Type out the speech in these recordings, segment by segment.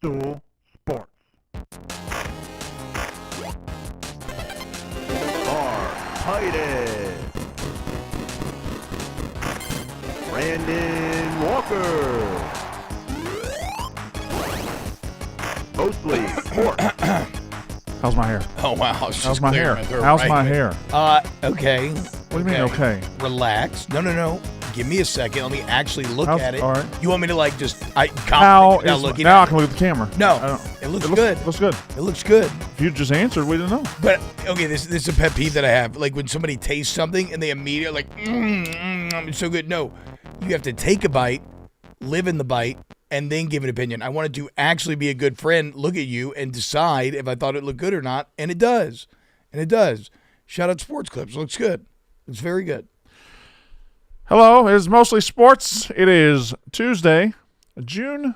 Barstool Sports. Titus, Brandon Walker. Mostly sports. How's my hair? Oh, wow. How's my hair? How's my hair? Okay. What do you mean, okay? Relax. No. Give me a second. Let me actually look at it. All right. You want me to, like, just... Now I can look at the camera. No. It looks good. It looks good. It looks good. If you just answered, we didn't know. But, okay, this is a pet peeve that I have. Like, when somebody tastes something and they immediately, like, it's so good. No. You have to take a bite, live in the bite, and then give an opinion. I wanted to actually be a good friend, look at you, and decide if I thought it looked good or not, and it does. Shout out Sports Clips. It looks good. It's very good. Hello, it is Mostly Sports. It is Tuesday, June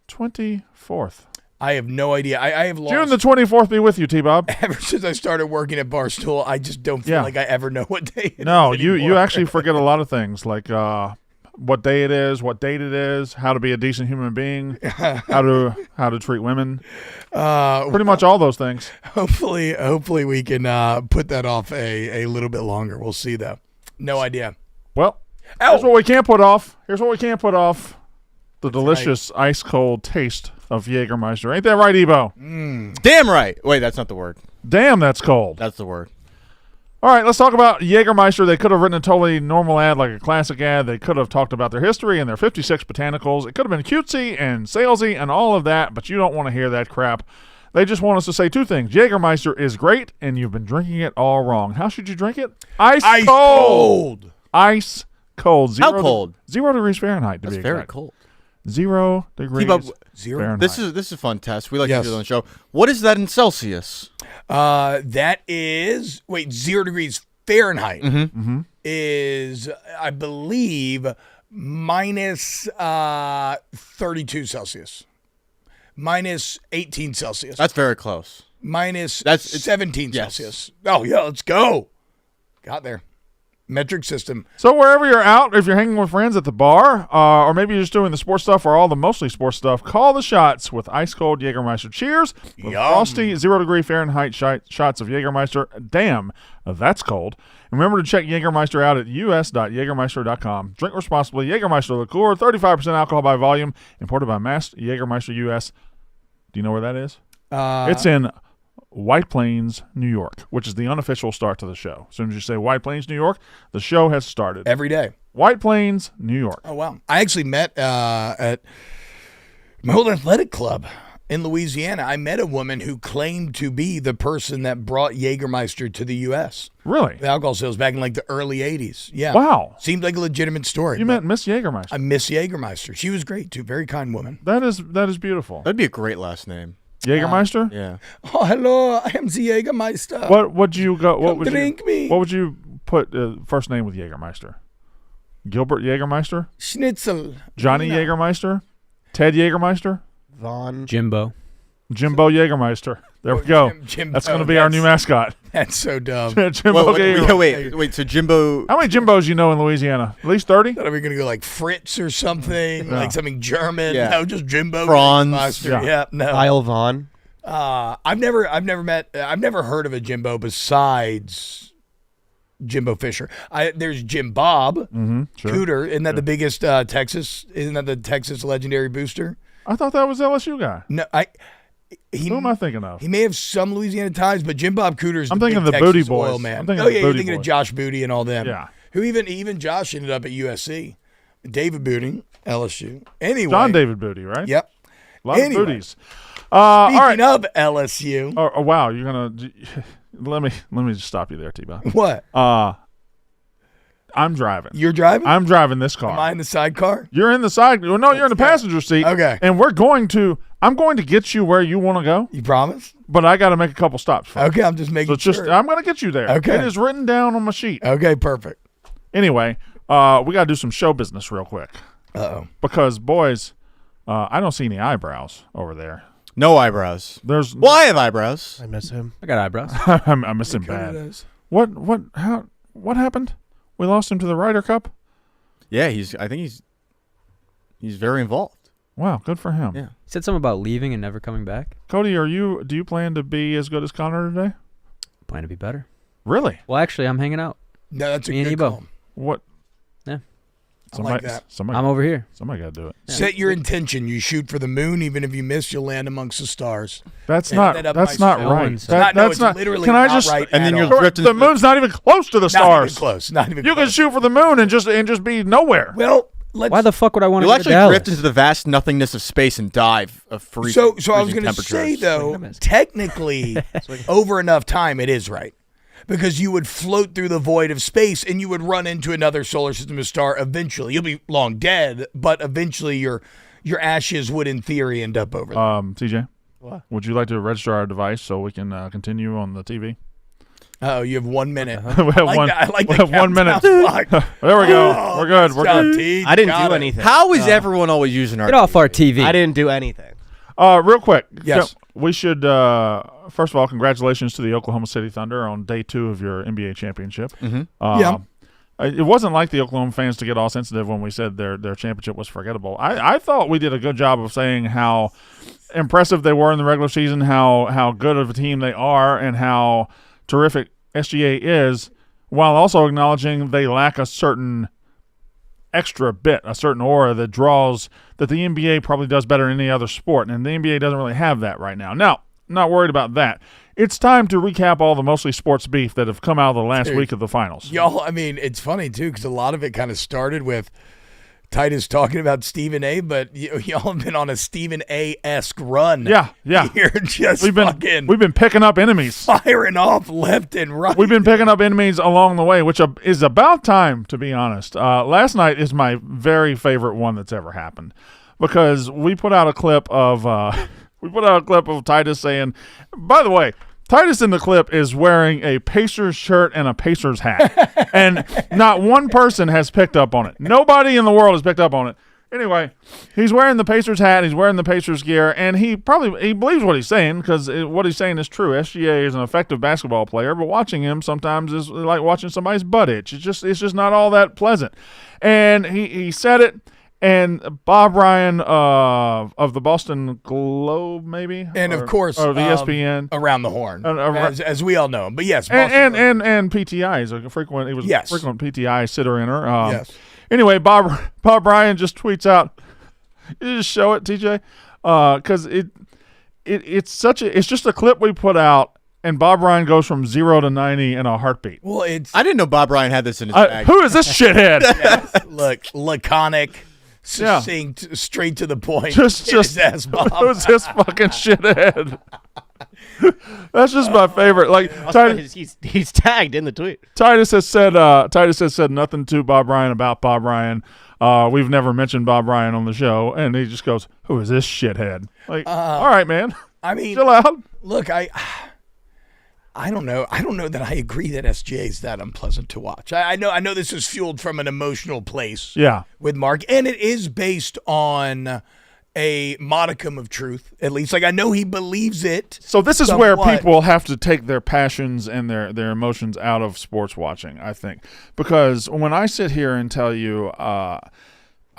24th. I have no idea. I have lost. June the 24th be with you, T-Bob. Ever since I started working at Barstool, I just don't feel like I ever know what day it is. No, you actually forget a lot of things, like what day it is, what date it is, how to be a decent human being, how to treat women, pretty much all those things. Hopefully we can put that off a little bit longer. We'll see, though. No idea. Well, here's what we can't put off. The delicious ice-cold taste of Jägermeister. Ain't that right, Ebo? Damn right. Wait, that's not the word. Damn, that's cold. That's the word. All right, let's talk about Jägermeister. They could have written a totally normal ad, like a classic ad. They could have talked about their history and their 56 botanicals. It could have been cutesy and salesy and all of that, but you don't want to hear that crap. They just want us to say two things. Jägermeister is great, and you've been drinking it all wrong. How should you drink it? Ice cold. Ice cold. How cold? 0 degrees Fahrenheit, to be That's exact. very cold. 0 degrees Fahrenheit. This is a fun test. We like to do it on the show. What is that in Celsius? That is 0 degrees Fahrenheit is, I believe, minus 32 Celsius, minus 18 Celsius. That's very close. Minus 17 Celsius. Oh yeah, let's go. Got there. Metric system. So wherever you're out, if you're hanging with friends at the bar, or maybe you're just doing the sports stuff or all the mostly sports stuff, call the shots with ice-cold Jägermeister. Cheers. With frosty 0 degree Fahrenheit shots of Jägermeister. Damn, that's cold. And remember to check Jägermeister out at us.Jägermeister.com. Drink responsibly. Jägermeister liqueur, 35% alcohol by volume, imported by Mass Jägermeister US. Do you know where that is? It's in White Plains, New York, which is the unofficial start to the show. As soon as you say White Plains, New York, the show has started. Every day. White Plains, New York. Oh, wow. I actually met at my old athletic club in Louisiana. I met a woman who claimed to be the person that brought Jägermeister to the U.S. Really? The alcohol sales back in like the early 80s. Yeah. Wow. Seemed like a legitimate story. You met Miss Jägermeister. I miss Jägermeister. She was great, too. Very kind woman. That is beautiful. That'd be a great last name. Jägermeister? Yeah. Oh, hello. I am the Jägermeister. What would you go? Come drink me. What would you put first name with Jägermeister? Gilbert Jägermeister? Schnitzel. Johnny Jägermeister? Ted Jägermeister? Jimbo Jägermeister. There we go. Jimbo. That's going to be our new mascot. That's so dumb. Jimbo Wait. So Jimbo. How many Jimbos you know in Louisiana? At least 30? Thought we were going to go like Fritz or something, like something German. Yeah. No, just Jimbo. Franz. Yeah, no. Kyle Vaughn. I've never heard of a Jimbo besides Jimbo Fisher. There's Jim Bob Sure. Cooter. Isn't that the biggest Texas? Isn't that the Texas legendary booster? I thought that was LSU guy. No, Who am I thinking of? He may have some Louisiana ties, but Jim Bob Cooter's I'm the thinking big the Texas Booty Boys. oil man. I'm thinking You're thinking of Josh Booty and all them. Yeah. Who even Josh ended up at USC. David Booty, LSU. Anyway. John David Booty, right? Yep. A lot of booties. Speaking all right. of LSU. Oh, wow, you're gonna let me just stop you there, T-Bob. What? I'm driving. You're driving? I'm driving this car. Am I in the sidecar? You're in the side. Well, no, you're in the passenger seat. Okay. And I'm going to get you where you want to go. You promise? But I got to make a couple stops first. Okay, I'm just making sure. I'm going to get you there. Okay. It is written down on my sheet. Okay, perfect. Anyway, we got to do some show business real quick. Uh-oh. Because, boys, I don't see any eyebrows over there. No eyebrows. Well, I have eyebrows. I miss him. I got eyebrows. I miss him bad. What happened? We lost him to the Ryder Cup? Yeah, I think he's very involved. Wow, good for him. Yeah. He said something about leaving and never coming back. Cody, do you plan to be as good as Connor today? Plan to be better. Really? Well, actually, I'm hanging out. No, that's a Me and good Ebo. call. What? Yeah. I like that. Somebody, I'm over here. somebody got to do it. Set your intention. You shoot for the moon. Even if you miss, you'll land amongst the stars. That's Yeah, not. that up That's my not street. right. No one's- That- No, that's it's not. literally Can I not just? right and then at you'll all. drift into The moon's not even close to the Not stars. even close. Not even You can close. shoot for the moon and just be nowhere. Well, let's. Why the fuck would I want to You'll go to actually Dallas? drift into the vast nothingness of space and dive of freezing. So I was freezing going to say temperatures. though, technically, over enough time, it is right, because you would float through the void of space and you would run into another solar system star eventually. You'll be long dead, but eventually your ashes would, in theory, end up over there. TJ, What? would you like to register our device so we can continue on the TV? Oh, you have 1 minute. we have one. I like we the have 1 minute. countdown clock. There we go. Oh, We're good. good We're job, good. T. I didn't Got do it. anything. How is everyone always using our? Get off our TV. I didn't do anything. Real quick. Yes. We should. First of all, congratulations to the Oklahoma City Thunder on day 2 of your NBA championship. Mm-hmm. Yeah. It wasn't like the Oklahoma fans to get all sensitive when we said their championship was forgettable. I thought we did a good job of saying how impressive they were in the regular season, how good of a team they are, and how terrific SGA is, while also acknowledging they lack a certain extra bit, a certain aura that draws that the NBA probably does better than any other sport, and the NBA doesn't really have that right now. Now, not worried about that. It's time to recap all the mostly sports beef that have come out of the last week of the finals. Y'all, I mean, it's funny, too, because a lot of it kind of started with Titus talking about Stephen A., but y'all have been on a Stephen A-esque run. Yeah. You're just We've fucking been picking up enemies. firing off left and right. We've been picking up enemies along the way, which is about time, to be honest. Last night is my very favorite one that's ever happened, because we put out a clip of Titus saying, by the way, Titus in the clip is wearing a Pacers shirt and a Pacers hat, and not one person has picked up on it. Nobody in the world has picked up on it. Anyway, he's wearing the Pacers hat, he's wearing the Pacers gear, and he believes what he's saying, because what he's saying is true. SGA is an effective basketball player, but watching him sometimes is like watching somebody's butt itch. It's just not all that pleasant. And he said it. And Bob Ryan of the Boston Globe, maybe, And of course, or the ESPN, Around the Horn, Around- as we all know him. But yes, and PTI is a frequent. He was Yes. a frequent PTI sitter-inner. Yes. Anyway, Bob Ryan just tweets out. You just show it, TJ, because it's just a clip we put out. And Bob Ryan goes from 0 to 90 in a heartbomb. Well, it's I didn't know Bob Ryan had this in his bag. Who is this shithead? look laconic, succinct, straight to the point. Just ass Bob. Who's this fucking shithead? That's just my favorite. Like Titus, He's tagged in the tweet. Titus has said nothing to Bob Ryan about Bob Ryan. We've never mentioned Bob Ryan on the show, and he just goes, "Who is this shithead?" Like, all right, man, I mean, chill out. look, I don't know. I don't know that I agree that SGA is that unpleasant to watch. I know this is fueled from an emotional place. Yeah, With Mark, and it is based on a modicum of truth, at least. Like, I know he believes it. so this is where somewhat. people have to take their passions and their emotions out of sports watching, I think, because when I sit here and tell you,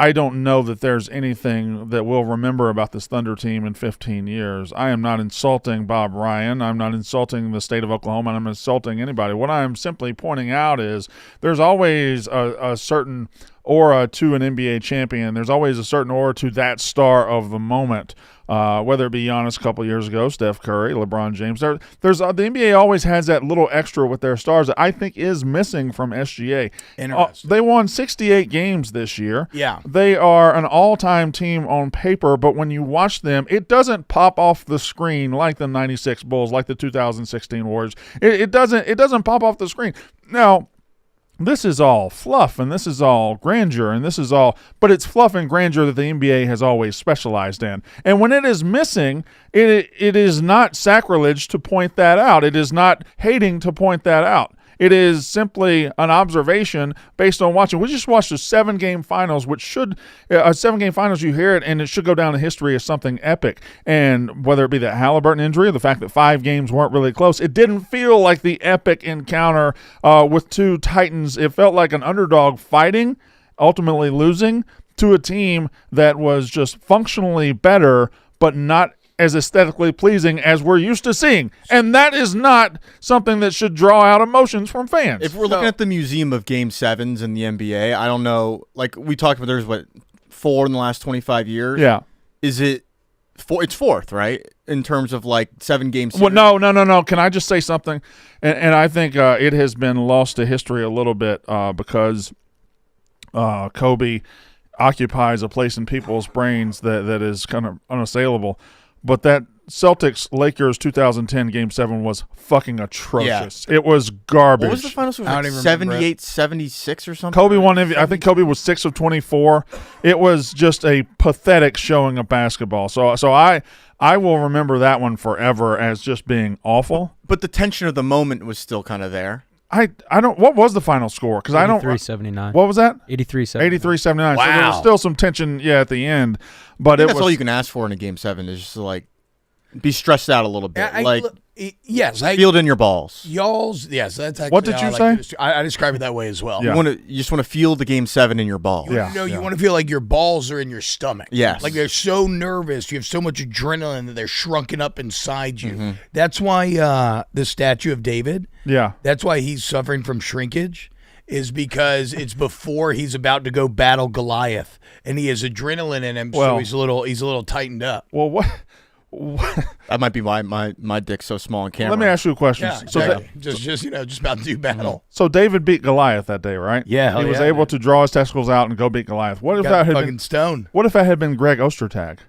I don't know that there's anything that we'll remember about this Thunder team in 15 years. I am not insulting Bob Ryan. I'm not insulting the state of Oklahoma. I'm not insulting anybody. What I'm simply pointing out is there's always a certain aura to an NBA champion. There's always a certain aura to that star of the moment, whether it be Giannis a couple years ago, Steph Curry, LeBron James. There's the NBA always has that little extra with their stars that I think is missing from SGA. Interesting. They won 68 games this year. Yeah. They are an all-time team on paper, but when you watch them, it doesn't pop off the screen like the 96 Bulls, like the 2016 Warriors. It doesn't pop off the screen. Now, this is all fluff, and this is all grandeur, and this is all, but it's fluff and grandeur that the NBA has always specialized in. And when it is missing, it is not sacrilege to point that out. It is not hating to point that out. It is simply an observation based on watching. We just watched a 7-game finals, which should a 7-game finals. You hear it, and it should go down in history as something epic. And whether it be the Halliburton injury, or the fact that 5 games weren't really close, it didn't feel like the epic encounter with two titans. It felt like an underdog fighting, ultimately losing to a team that was just functionally better, but not as aesthetically pleasing as we're used to seeing. And that is not something that should draw out emotions from fans. If we're looking at the museum of Game 7s in the NBA, I don't know. Like we talked about, there's 4 in the last 25 years. Yeah. Is it 4? It's 4th, right? In terms of 7-game series. Well, no. Can I just say something? And I think it has been lost to history a little bit because Kobe occupies a place in people's brains that is kind of unassailable. But that Celtics-Lakers 2010 Game 7 was fucking atrocious. Yeah. It was garbage. What was the final score? 78-76 or something? Kobe won MVP. I think Kobe was 6 of 24. It was just a pathetic showing of basketball. So I will remember that one forever as just being awful. But the tension of the moment was still kind of there. I don't. What was the final score? Because I don't. 83-79. What was that? 83-79. 83-79. Wow. So there was still some tension, at the end. But that's all you can ask for in a Game 7 is just to, be stressed out a little bit. Yes, feel it in your balls. Yes, that's actually. What did you say? I describe it that way as well. Yeah. You just want to feel the Game 7 in your balls. You want to feel like your balls are in your stomach. Yes. Like they're so nervous. You have so much adrenaline that they're shrunken up inside you. Mm-hmm. That's why the statue of David. Yeah. That's why he's suffering from shrinkage. Is because it's before he's about to go battle Goliath, and he has adrenaline in him, so he's a little tightened up. Well, what? That might be why my dick's so small on camera. Let me ask you a question. Yeah, exactly. Just about to do battle. So David beat Goliath that day, right? Yeah, he was able to draw his testicles out and go beat Goliath. What if that had been stone? What if that had been Greg Ostertag?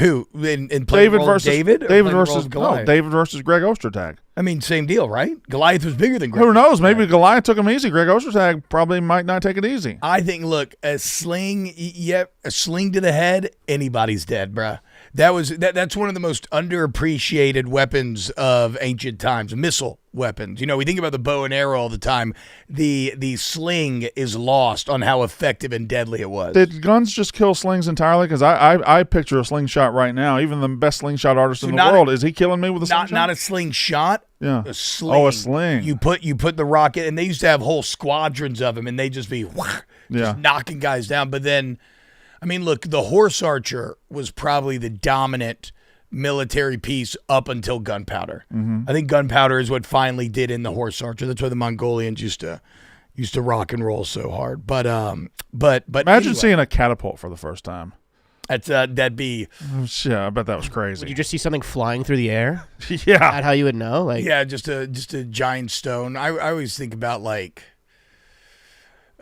Who in David versus David? David versus Goliath? David versus Greg Ostertag. I mean, same deal, right? Goliath was bigger than Greg. Who knows? Maybe Goliath took him easy. Greg Ostertag probably might not take it easy. I think. Look, a sling to the head, anybody's dead, bruh. That's one of the most underappreciated weapons of ancient times. Missile weapons. We think about the bow and arrow all the time. The sling is lost on how effective and deadly it was. Did guns just kill slings entirely? Because I picture a slingshot right now. Even the best slingshot artist in the world, is he killing me with a slingshot? Not a slingshot. Yeah. A sling. Oh, a sling. You put the rocket, and they used to have whole squadrons of them, and they just be just knocking guys down. But then, I mean, look, the horse archer was probably the dominant military piece up until gunpowder. Mm-hmm. I think gunpowder is what finally did in the horse archer. That's why the Mongolians used to rock and roll so hard. But imagine anyway, seeing a catapult for the first time. That'd be Yeah, I bet that was crazy. Would you just see something flying through the air? Yeah. That's how you would know? just a giant stone. I always think about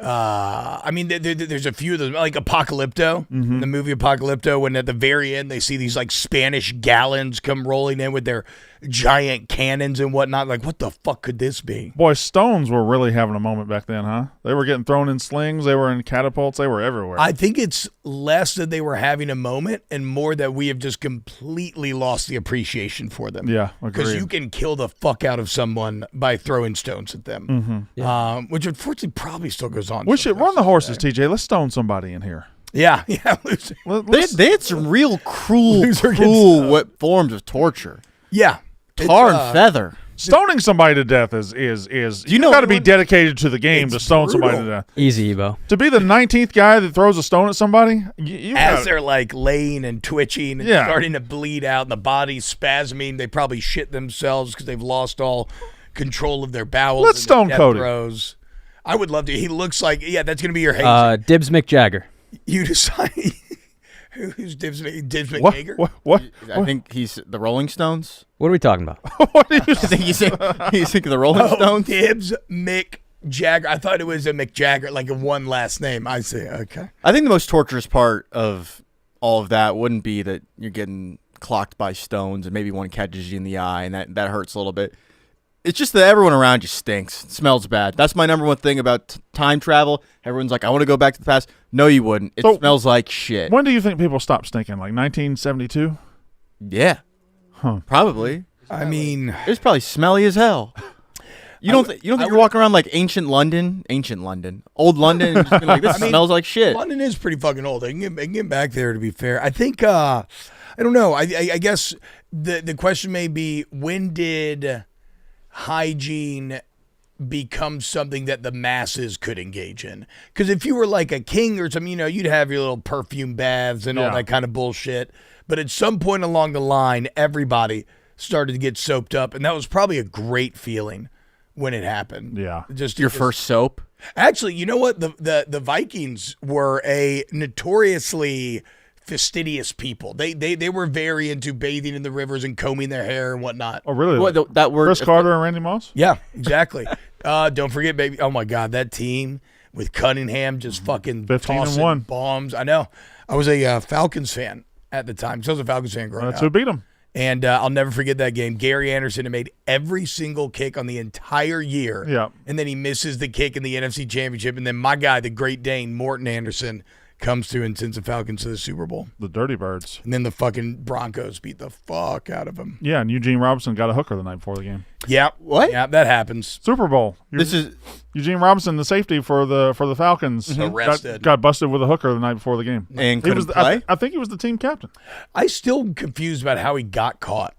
I mean, there's a few of those, like Apocalypto, the movie Apocalypto, when at the very end they see these Spanish gallons come rolling in with their giant cannons and whatnot. Like, what the fuck could this be? Boy, stones were really having a moment back then, huh? They were getting thrown in slings. They were in catapults. They were everywhere. I think it's less that they were having a moment and more that we have just completely lost the appreciation for them. Yeah, because agreed. you can kill the fuck out of someone by throwing stones at them, which unfortunately probably still goes on. We should run the horses, TJ. Let's stone somebody in here. Yeah. They had some real cruel forms of torture. Yeah. Tar and feather. Stoning somebody to death is you got to be dedicated to the game to stone somebody to death. Easy, Ebo. To be the 19th guy that throws a stone at somebody, you as they're laying and twitching and starting to bleed out and the body's spasming, they probably shit themselves because they've lost all control of their bowels. Let's stone Cody. Throws. I would love to. He looks like that's gonna be your hate. Dibs McJagger. You decide. Who's Dibs McJagger? What? I think he's the Rolling Stones. What are we talking about? What do you I think he's thinking the Rolling Stones. Dibs McJagger. I thought it was a McJagger, like a one last name. I see. Okay. I think the most torturous part of all of that wouldn't be that you're getting clocked by stones and maybe one catches you in the eye and that hurts a little bit. It's just that everyone around you stinks. It smells bad. That's my number one thing about time travel. Everyone's like, I want to go back to the past. No, you wouldn't. It smells like shit. When do you think people stopped stinking? Like 1972? Yeah. Huh. Probably. I mean, it's probably smelly as hell. You don't think you're walking around like ancient London, old London, and just being like, this smells like shit. London is pretty fucking old. I can get back there, to be fair. I think, I don't know. I guess the question may be, when did hygiene becomes something that the masses could engage in. Because if you were like a king or something, you'd have your little perfume baths and all that kind of bullshit. But at some point along the line, everybody started to get soaped up, and that was probably a great feeling when it happened. Yeah. Just Your first soap? Actually, you know what? The Vikings were a notoriously fastidious people. They were very into bathing in the rivers and combing their hair and whatnot. Oh, really? What, that word? Chris Carter and Randy Moss? Yeah, exactly. Don't forget, baby. Oh my God, that team with Cunningham just fucking 15-1 tossing bombs. I know. I was a Falcons fan at the time. So I was a Falcons fan growing That's up. who beat him. And I'll never forget that game. Gary Anderson had made every single kick on the entire year. Yeah. And then he misses the kick in the NFC Championship. And then my guy, the Great Dane, Morton Anderson, comes through and sends the Falcons to the Super Bowl. The Dirty Birds. And then the fucking Broncos beat the fuck out of him. Yeah, and Eugene Robinson got a hooker the night before the game. Yeah. What? Yeah, that happens. Super Bowl. This is Eugene Robinson, the safety for the Falcons, Arrested. got busted with a hooker the night before the game. and He was. couldn't play. I think he was the team captain. I still confused about how he got caught.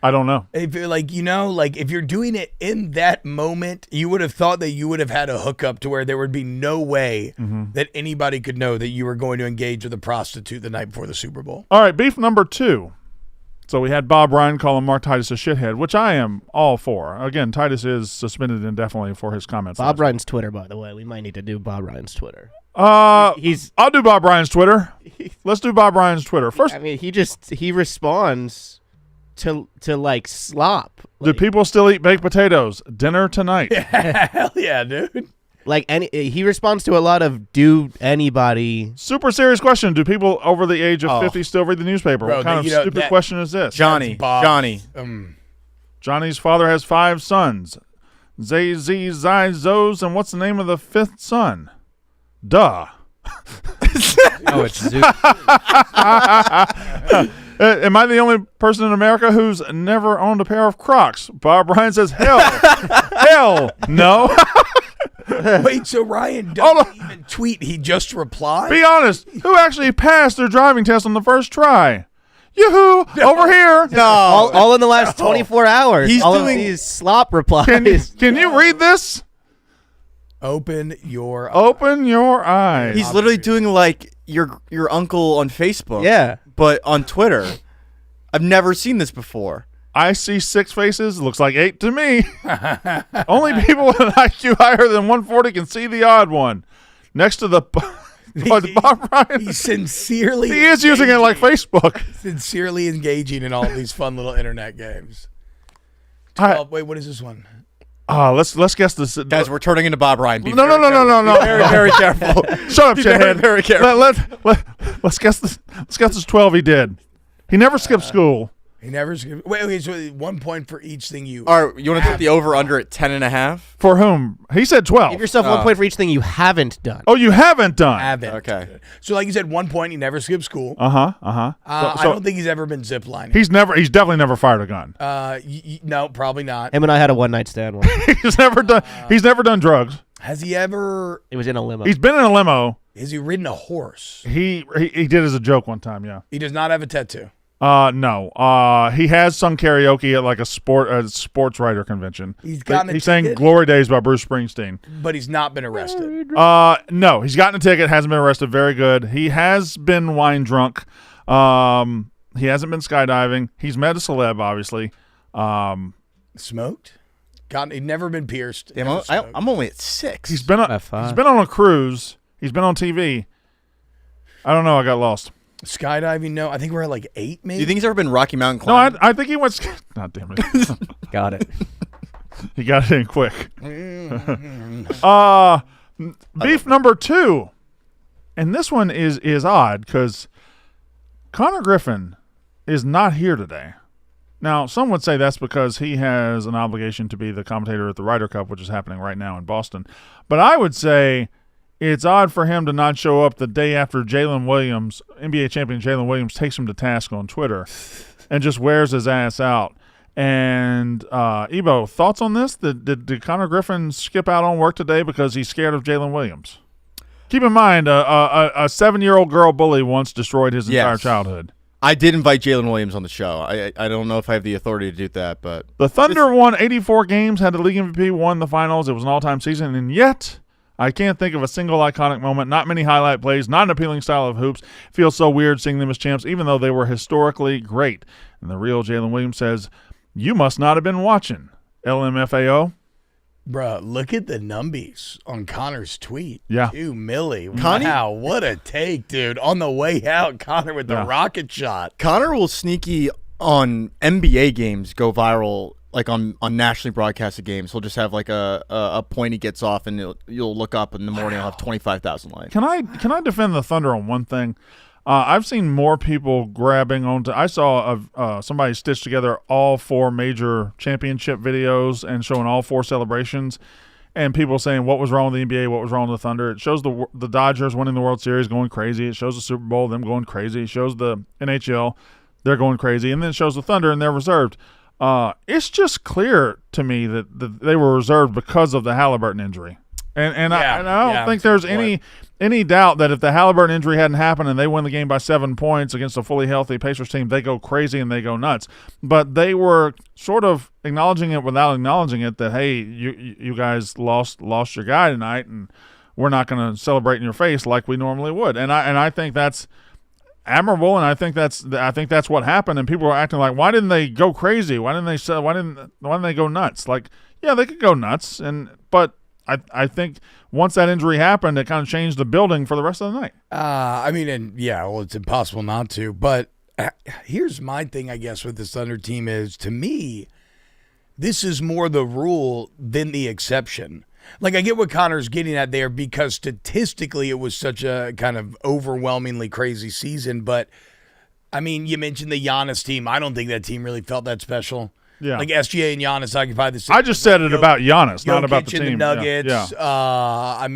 I don't know. If you're if you're doing it in that moment, you would have thought that you would have had a hookup to where there would be no way that anybody could know that you were going to engage with a prostitute the night before the Super Bowl. All right, beef number 2. So we had Bob Ryan calling Mark Titus a shithead, which I am all for. Again, Titus is suspended indefinitely for his comments. Bob Ryan's Twitter, by the way. We might need to do Bob Ryan's Twitter. I'll do Bob Ryan's Twitter. Let's do Bob Ryan's Twitter first. I mean, he responds to like slop. Do people still eat baked potatoes? Dinner tonight. Hell yeah, dude. He responds to a lot of do anybody. Super serious question. Do people over the age of 50 still read the newspaper? Bro, what kind of you know, stupid that- question is this? Bob. Johnny. Johnny's father has 5 sons. Zay, Z, Zai, Zos, and what's the name of the 5th son? Duh. Oh, it's Zoo. Am I the only person in America who's never owned a pair of Crocs? Bob Ryan says, hell. Hell no. Wait, so Ryan doesn't even tweet. He just replied? Be honest. Who actually passed their driving test on the first try? Yoo-hoo. Over here. No. All in the last 24 hours. He's all doing- of these slop replies. Can you read this? Open your Open your eyes. He's literally doing like your uncle on Facebook. Yeah. But on Twitter. I've never seen this before. I see 6 faces. Looks like 8 to me. Only people with an IQ higher than 140 can see the odd one. Next to the Bob Ryan. He's sincerely He is using it like Facebook. sincerely engaging in all these fun little internet games. Wait, what is this one? Let's guess this. Guys, we're turning into Bob Ryan. Be No. very, very careful. Shut up, Be very, shithead. very careful. Let's guess this. Let's guess this 12 he did. He never skipped school. He never skipped. Wait, so 1 point for each thing you. All right, you want to put the over-under at 10.5? For whom? He said 12. Give yourself 1 point for each thing you haven't done. Oh, you haven't done. Haven't. Okay. So, like you said, 1 point. He never skipped school. I I don't think he's ever been ziplining. He's definitely never fired a gun. No, probably not. Him and I had a one-night stand once. He's never done drugs. Has he ever? It was in a limo. He's been in a limo. Has he ridden a horse? He did as a joke one time, yeah. He does not have a tattoo. No. He has sung karaoke at like a sports writer convention. He's gotten a He sang ticket? "Glory Days" by Bruce Springsteen. But he's not been arrested. No, he's gotten a ticket, hasn't been arrested. Very good. He has been wine drunk. He hasn't been skydiving. He's met a celeb, obviously. Smoked? He'd never been pierced. Damn, never smoked. I'm only at 6. He's been on a cruise. He's been on TV. I don't know. I got lost. Skydiving? No, I think we're at like 8, maybe. Do you think he's ever been Rocky Mountain No, climbing? I think he went. God damn it! Got it. He got it in quick. Beef number 2, and this one is odd because Connor Griffin is not here today. Now, some would say that's because he has an obligation to be the commentator at the Ryder Cup, which is happening right now in Boston. But I would say it's odd for him to not show up the day after Jalen Williams, NBA champion Jalen Williams, takes him to task on Twitter and just wears his ass out. And, Ebo, thoughts on this? Did Connor Griffin skip out on work today because he's scared of Jalen Williams? Keep in mind, a 7-year-old girl bully once destroyed his entire childhood. I did invite Jalen Williams on the show. I don't know if I have the authority to do that, but The Thunder won 84 games, had the league MVP, won the finals. It was an all-time season, and yet I can't think of a single iconic moment, not many highlight plays, not an appealing style of hoops. Feels so weird seeing them as champs, even though they were historically great. And the real Jalen Williams says, you must not have been watching. LMFAO. Bruh, look at the numbies on Connor's tweet. Yeah. 2 milli. Connie? Wow, what a take, dude. On the way out, Connor with the Yeah. rocket shot. Connor will sneaky on NBA games go viral, like on nationally broadcasted games. He'll just have like a point he gets off, and you'll look up in the morning. He'll have 25,000 likes. Can I defend the Thunder on one thing? I've seen more people grabbing onto. I saw somebody stitch together all 4 major championship videos and showing all 4 celebrations, and people saying what was wrong with the NBA, what was wrong with the Thunder. It shows the Dodgers winning the World Series going crazy. It shows the Super Bowl, them going crazy. It shows the NHL, they're going crazy, and then it shows the Thunder and they're reserved. It's just clear to me that they were reserved because of the Halliburton injury. And I don't think there's any doubt that if the Halliburton injury hadn't happened and they win the game by 7 points against a fully healthy Pacers team, they go crazy and they go nuts. But they were sort of acknowledging it without acknowledging it that, hey, you guys lost your guy tonight, and we're not going to celebrate in your face like we normally would. And I think that's admirable, and I think that's what happened. And people are acting like, why didn't they go crazy? Why didn't they go nuts? Like, yeah, they could go nuts, but I think once that injury happened, it kind of changed the building for the rest of the night. It's impossible not to. But here's my thing, I guess, with this Thunder team is, to me, this is more the rule than the exception. Like, I get what Connor's getting at there, because statistically it was such a kind of overwhelmingly crazy season. But, I mean, you mentioned the Giannis team. I don't think that team really felt that special. Yeah. Like SGA and Giannis occupied the same. I just said it about Giannis, not about the Jokic and team. the Nuggets. Yeah.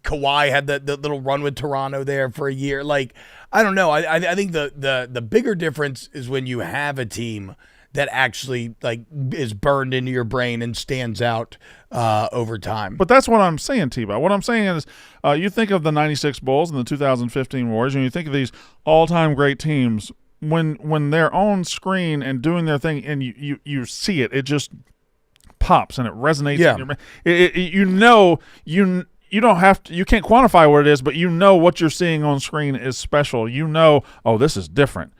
Kawhi had the little run with Toronto there for a year. Like, I don't know. I think the bigger difference is when you have a team that actually like is burned into your brain and stands out over time. But that's what I'm saying, T-Bow. What I'm saying is, you think of the '96 Bulls and the 2015 Warriors, and you think of these all-time great teams. When they're on screen and doing their thing, and you see it, it just pops and it resonates. Yeah. You don't have to. You can't quantify what it is, but you know what you're seeing on screen is special. You know, oh, this is different.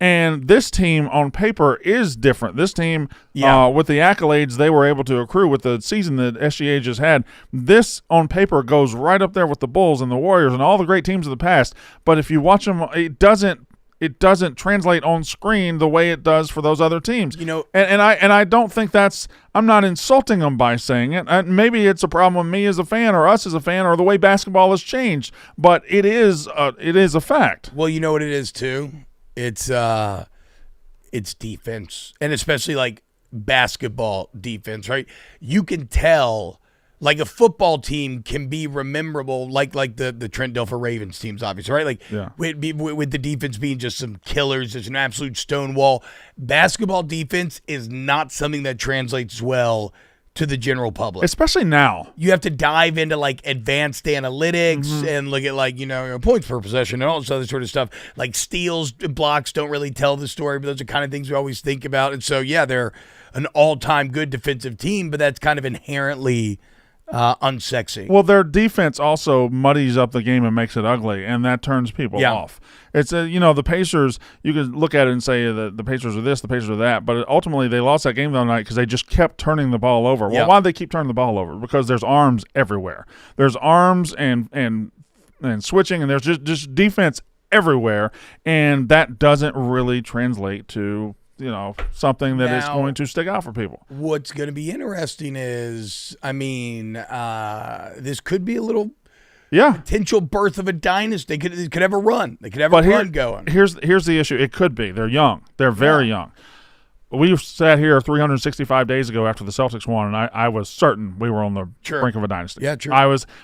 And this team on paper is different. This team, with the accolades they were able to accrue with the season that SGA just had, this on paper goes right up there with the Bulls and the Warriors and all the great teams of the past. But if you watch them, it doesn't translate on screen the way it does for those other teams. You know, and I don't think that's. I'm not insulting them by saying it. Maybe it's a problem with me as a fan, or us as a fan, or the way basketball has changed. But it is a fact. well, you know what it is too. It's defense, and especially like basketball defense, right? You can tell. Like a football team can be rememberable, like the Trent Dilfer Ravens teams, obviously, right? Like with the defense being just some killers, there's an absolute stonewall. Basketball defense is not something that translates well to the general public, Especially now. You have to dive into like advanced analytics and look at like points per possession and all this other sort of stuff. Like steals and blocks don't really tell the story, but those are kind of things we always think about. And so they're an all-time good defensive team, but that's kind of inherently unsexy. Well, their defense also muddies up the game and makes it ugly, and that turns people off. It's the Pacers. You could look at it and say that the Pacers are this, the Pacers are that, but ultimately they lost that game the other night because they just kept turning the ball over. Well, why did they keep turning the ball over? Because there's arms everywhere. There's arms and switching, and there's just defense everywhere, and that doesn't really translate to something that is going to stick out for people. What's going to be interesting is, this could be a little potential birth of a dynasty. They could have a run. They could have a run going. Here's the issue. It could be. They're young. They're very young. We sat here 365 days ago after the Celtics won, and I was certain we were on the brink of a dynasty. Yeah, true.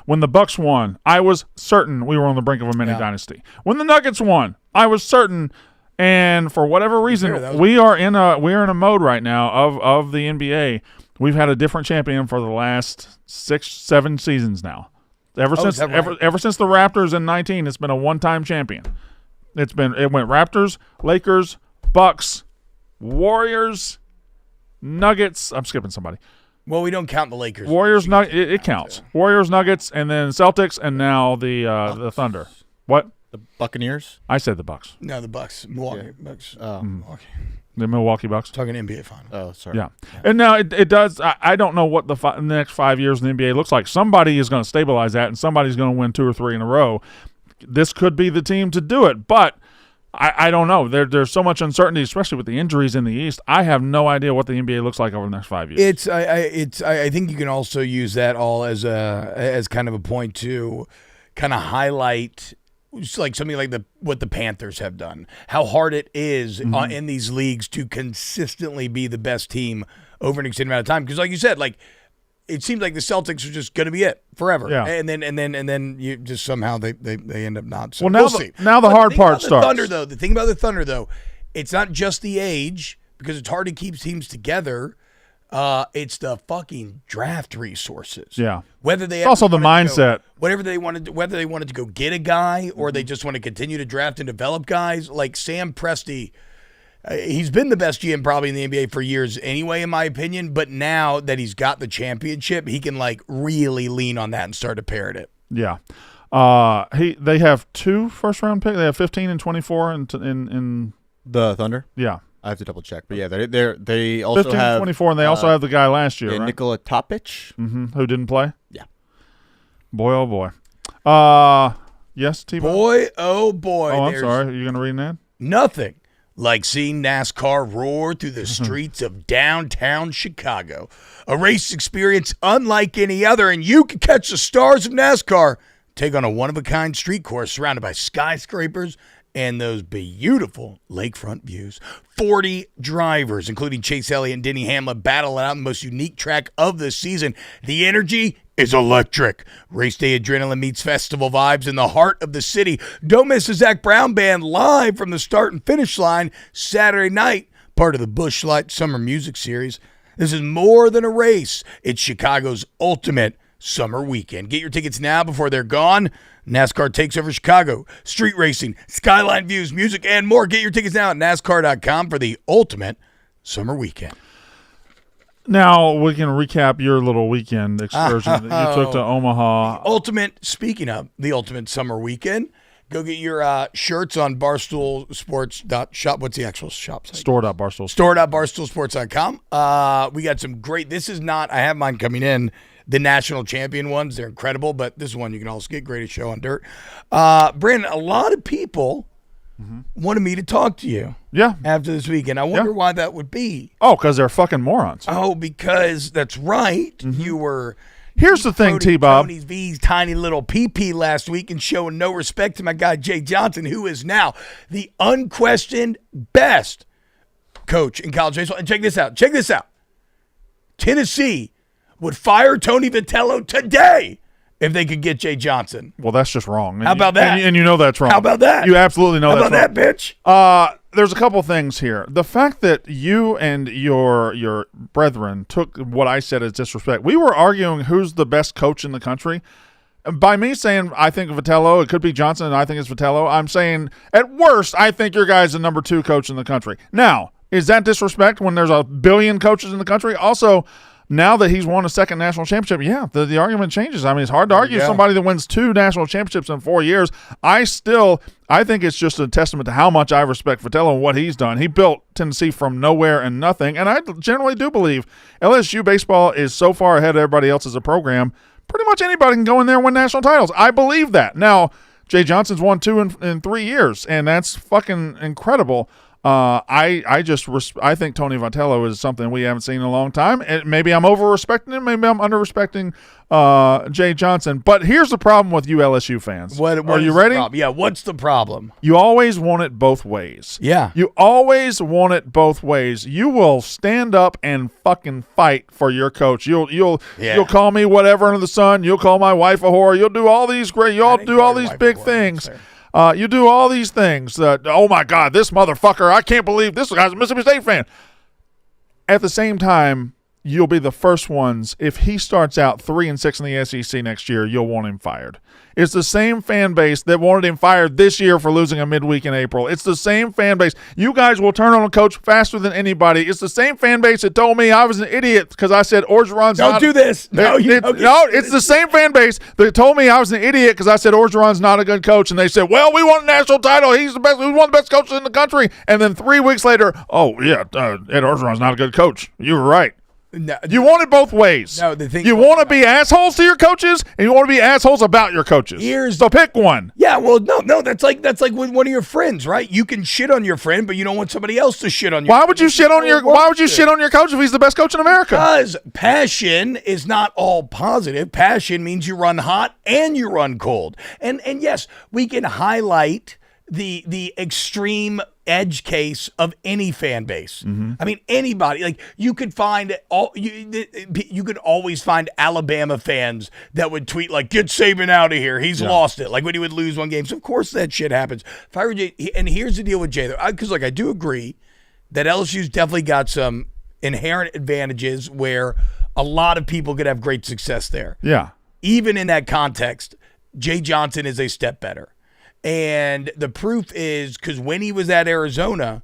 When the Bucks won, I was certain we were on the brink of a mini dynasty. When the Nuggets won, I was certain. And for whatever reason, we are in a mode right now of the NBA. We've had a different champion for the last 6-7 seasons now. Ever since the Raptors in 19, it's been a one-time champion. It went Raptors, Lakers, Bucks, Warriors, Nuggets. I'm skipping somebody. Well, we don't count the Lakers. Warriors, it counts. Warriors, Nuggets, and then Celtics, and now the Thunder. What? The Buccaneers. I said the Bucks. No, the Bucks. Milwaukee Bucks. Oh, The Milwaukee Bucks. Talking NBA final. oh, sorry. Yeah. And now it does. I don't know what the next 5 years in the NBA looks like. Somebody is going to stabilize that, and somebody's going to win 2 or 3 in a row. This could be the team to do it, but I don't know. There's so much uncertainty, especially with the injuries in the East. I have no idea what the NBA looks like over the next 5 years. I think you can also use that all as kind of a point to kind of highlight like something like what the Panthers have done, how hard it is in these leagues to consistently be the best team over an extended amount of time. Because like you said, like it seems like the Celtics are just going to be it forever. Yeah. And then you just somehow they end up not. So Well, now we'll the- see. now the But hard thing part about the starts. Thunder, though, the thing about the Thunder, though, it's not just the age because it's hard to keep teams together. It's the fucking draft resources. Yeah. Whether they It's also the wanted to go- mindset. whether they wanted to go get a guy or they just want to continue to draft and develop guys like Sam Presti. He's been the best GM probably in the NBA for years anyway, in my opinion. But now that he's got the championship, he can like really lean on that and start to parrot it. Yeah. They have 2 first-round picks. They have 15 and 24 in The Thunder. yeah. I have to double check, but yeah, they also 15 and have 24, and they also have the guy last year, right? Nikola Topic. Who didn't play? Yeah. Boy, oh boy. Yes, T-Boy? Boy, oh boy. Oh, I'm there's sorry. Are you going to read that? Nothing like seeing NASCAR roar through the streets of downtown Chicago. A race experience unlike any other, and you can catch the stars of NASCAR take on a one-of-a-kind street course surrounded by skyscrapers and those beautiful lakefront views. 40 drivers, including Chase Elliott and Denny Hamlin, battle it out in the most unique track of the season. The energy is electric. Race day adrenaline meets festival vibes in the heart of the city. Don't miss the Zach Brown Band live from the start and finish line Saturday night, part of the Busch Light Summer Music Series. This is more than a race. It's Chicago's ultimate summer weekend. Get your tickets now before they're gone. NASCAR takes over Chicago. Street racing, skyline views, music, and more. Get your tickets now at NASCAR.com for the ultimate summer weekend. Now we can recap your little weekend excursion that you took to Omaha. Speaking of the ultimate summer weekend, go get your shirts on barstoolsports.shop. What's the actual shop site? Store.barstool. Store.barstoolsports.com. We got some great, this is not, I have mine coming in, the national champion ones. They're incredible, but this is one you can also get. Greatest show on dirt. Brandon, a lot of people wanted me to talk to you Yeah. after this weekend. I wonder why that would be. Oh, because they're fucking morons. Oh, because that's right. You were Here's the thing, quoting T-Bob. Tony V's tiny little PP last week and showing no respect to my guy Jay Johnson, who is now the unquestioned best coach in college baseball. And check this out. Tennessee would fire Tony Vitello today if they could get Jay Johnson. Well, that's just wrong. How about that? And you know that's wrong. How about that? You absolutely know How that's about wrong. that, bitch? There's a couple things here. The fact that you and your brethren took what I said as disrespect. We were arguing who's the best coach in the country. By me saying I think Vitello, it could be Johnson, and I think it's Vitello, I'm saying at worst I think your guy's the number 2 coach in the country. Now, is that disrespect when there's a billion coaches in the country? Also, now that he's won a second national championship, yeah, the argument changes. I mean, it's hard to argue somebody that wins 2 national championships in 4 years. I think it's just a testament to how much I respect Vitello and what he's done. He built Tennessee from nowhere and nothing, and I generally do believe LSU baseball is so far ahead of everybody else as a program, pretty much anybody can go in there and win national titles. I believe that. Now, Jay Johnson's won 2 in 3 years, and that's fucking incredible. I think Tony Vitello is something we haven't seen in a long time. And maybe I'm over-respecting him. Maybe I'm under-respecting Jay Johnson. But here's the problem with you LSU fans. What Are is you the ready? problem? Yeah, what's the problem? You always want it both ways. Yeah. You always want it both ways. You will stand up and fucking fight for your coach. You'll call me whatever under the sun. You'll call my wife a whore. You'll do all these do all these big things. You do all these things that, oh my God, this motherfucker, I can't believe this guy's a Mississippi State fan. At the same time, you'll be the first ones. If he starts out 3-6 in the SEC next year, you'll want him fired. It's the same fan base that wanted him fired this year for losing a midweek in April. It's the same fan base. You guys will turn on a coach faster than anybody. It's the same fan base that told me I was an idiot because I said Orgeron's Don't not. do this. No, it's the same fan base that told me I was an idiot because I said Orgeron's not a good coach, and they said, "Well, we won a national title. He's the best. He's one of the best coaches in the country." And then 3 weeks later, oh yeah, Ed Orgeron's not a good coach. You were right. No, you want it both ways. No, the thing you want to be assholes to your coaches, and you want to be assholes about your coaches. So pick one. Yeah, well, no, that's like with one of your friends, right? You can shit on your friend, but you don't want somebody else to shit on your. Why would you shit on your coach if he's the best coach in America? Because passion is not all positive. Passion means you run hot and you run cold. And yes, we can highlight the extreme edge case of any fan base. Mm-hmm. I mean, anybody. Like you could find you could always find Alabama fans that would tweet like, "Get Saban out of here. He's lost it." Like when he would lose one game. So of course that shit happens. If I were Jay, and here's the deal with Jay, because I do agree that LSU's definitely got some inherent advantages where a lot of people could have great success there. Yeah. Even in that context, Jay Johnson is a step better. And the proof is because when he was at Arizona,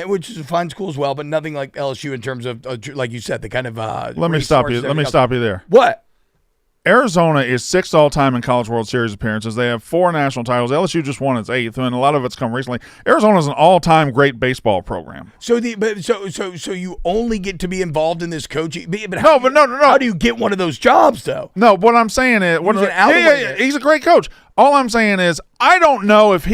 which is a fine school as well, but nothing like LSU in terms of, like you said, the kind of Let me stop you there. What? Arizona is 6th all-time in College World Series appearances. They have 4 national titles. LSU just won its 8th, and a lot of it's come recently. Arizona is an all-time great baseball program. So you only get to be involved in this coaching. But no. How do you get one of those jobs though? No, what I'm saying is, he's a great coach. All I'm saying is, I don't know if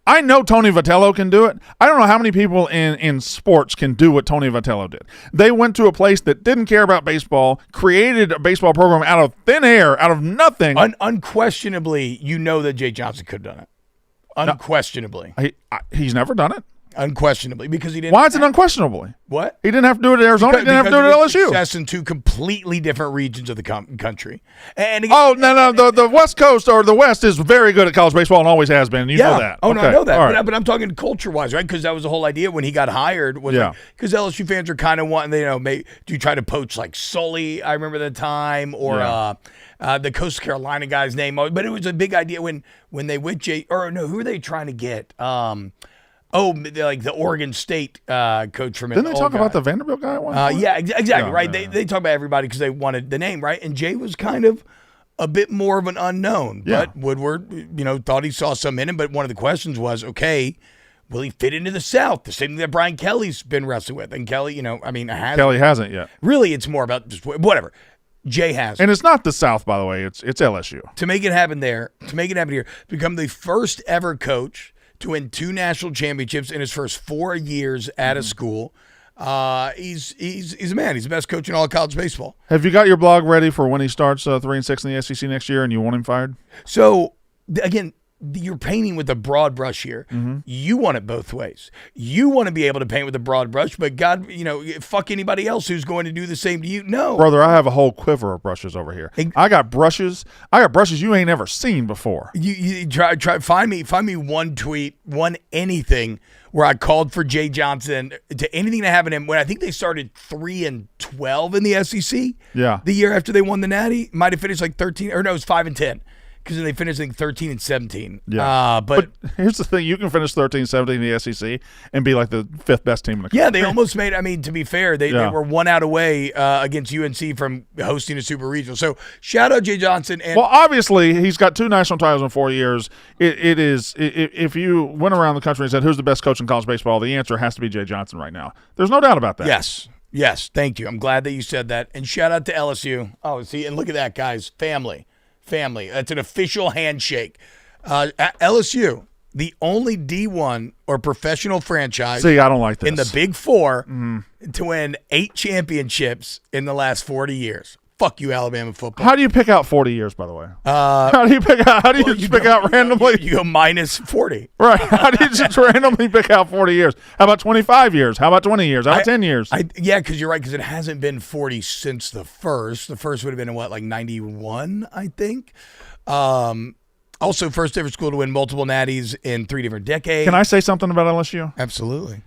I know Tony Vitello can do it. I don't know how many people in sports can do what Tony Vitello did. They went to a place that didn't care about baseball, created a baseball program out of thin air, out of nothing. Unquestionably, you know that Jay Johnson could have done it. Unquestionably. He's never done it. Unquestionably, because he didn't. Why is it unquestionably? What? He didn't have to do it at Arizona. He didn't have to do it at LSU. Success in 2 completely different regions of the country. And again, the West Coast or the West is very good at college baseball and always has been. You know that. Oh, okay. no, I know that. Right. But I'm talking culture-wise, right? Because that was the whole idea when he got hired. Was because LSU fans are kind of wanting, do you try to poach like Sully, I remember the time, or the Coastal Carolina guy's name. But it was a big idea when they went who are they trying to get? Like the Oregon State coach from it. Didn't they talk about the Vanderbilt guy at one point? Yeah, exactly, right? They talk about everybody because they wanted the name, right? And Jay was kind of a bit more of an unknown. Yeah. But Woodward, thought he saw some in him. But one of the questions was, okay, will he fit into the South? The same thing that Brian Kelly's been wrestling with. And Kelly, Kelly hasn't yet. Really, it's more about just whatever. Jay has. And it's not the South, by the way. It's LSU. To make it happen here, become the first ever coach to win 2 national championships in his first 4 years at a school. He's a man. He's the best coach in all of college baseball. Have you got your blog ready for when he starts 3-6 in the SEC next year and you want him fired? So, again, you're painting with a broad brush here. Mm-hmm. You want it both ways. You want to be able to paint with a broad brush, but God, fuck anybody else who's going to do the same to you. No. Brother, I have a whole quiver of brushes over here. I got brushes you ain't ever seen before. You try find me one tweet, one anything where I called for Jay Johnson to anything to happen to him when I think they started 3-12 in the SEC. Yeah. The year after they won the Natty, might have finished like 13 or no, it was 5-10. Because then they finished like 13-17. Yeah. But here's the thing. You can finish 13-17 in the SEC and be like the 5th best team in the country. Yeah, they almost made, to be fair, they were 1 out away against UNC from hosting a Super Regional. So shout out Jay Johnson. Well, obviously, he's got 2 national titles in 4 years. It is, if you went around the country and said, who's the best coach in college baseball, the answer has to be Jay Johnson right now. There's no doubt about that. Yes. Thank you. I'm glad that you said that. And shout out to LSU. Oh, see, and look at that, guys. Family. That's an official handshake. At LSU, the only D1 or professional franchise I don't like this. in the Big Four to win 8 championships in the last 40 years. Fuck you, Alabama football. How do you pick out 40 years, by the way? How do you pick out randomly? You go minus 40. Right. How do you just randomly pick out 40 years? How about 25 years? How about 20 years? How about 10 years? Because you're right, because it hasn't been 40 since the first. The first would have been in, 91, I think? Also, first ever school to win multiple natties in 3 different decades. Can I say something about LSU? Absolutely.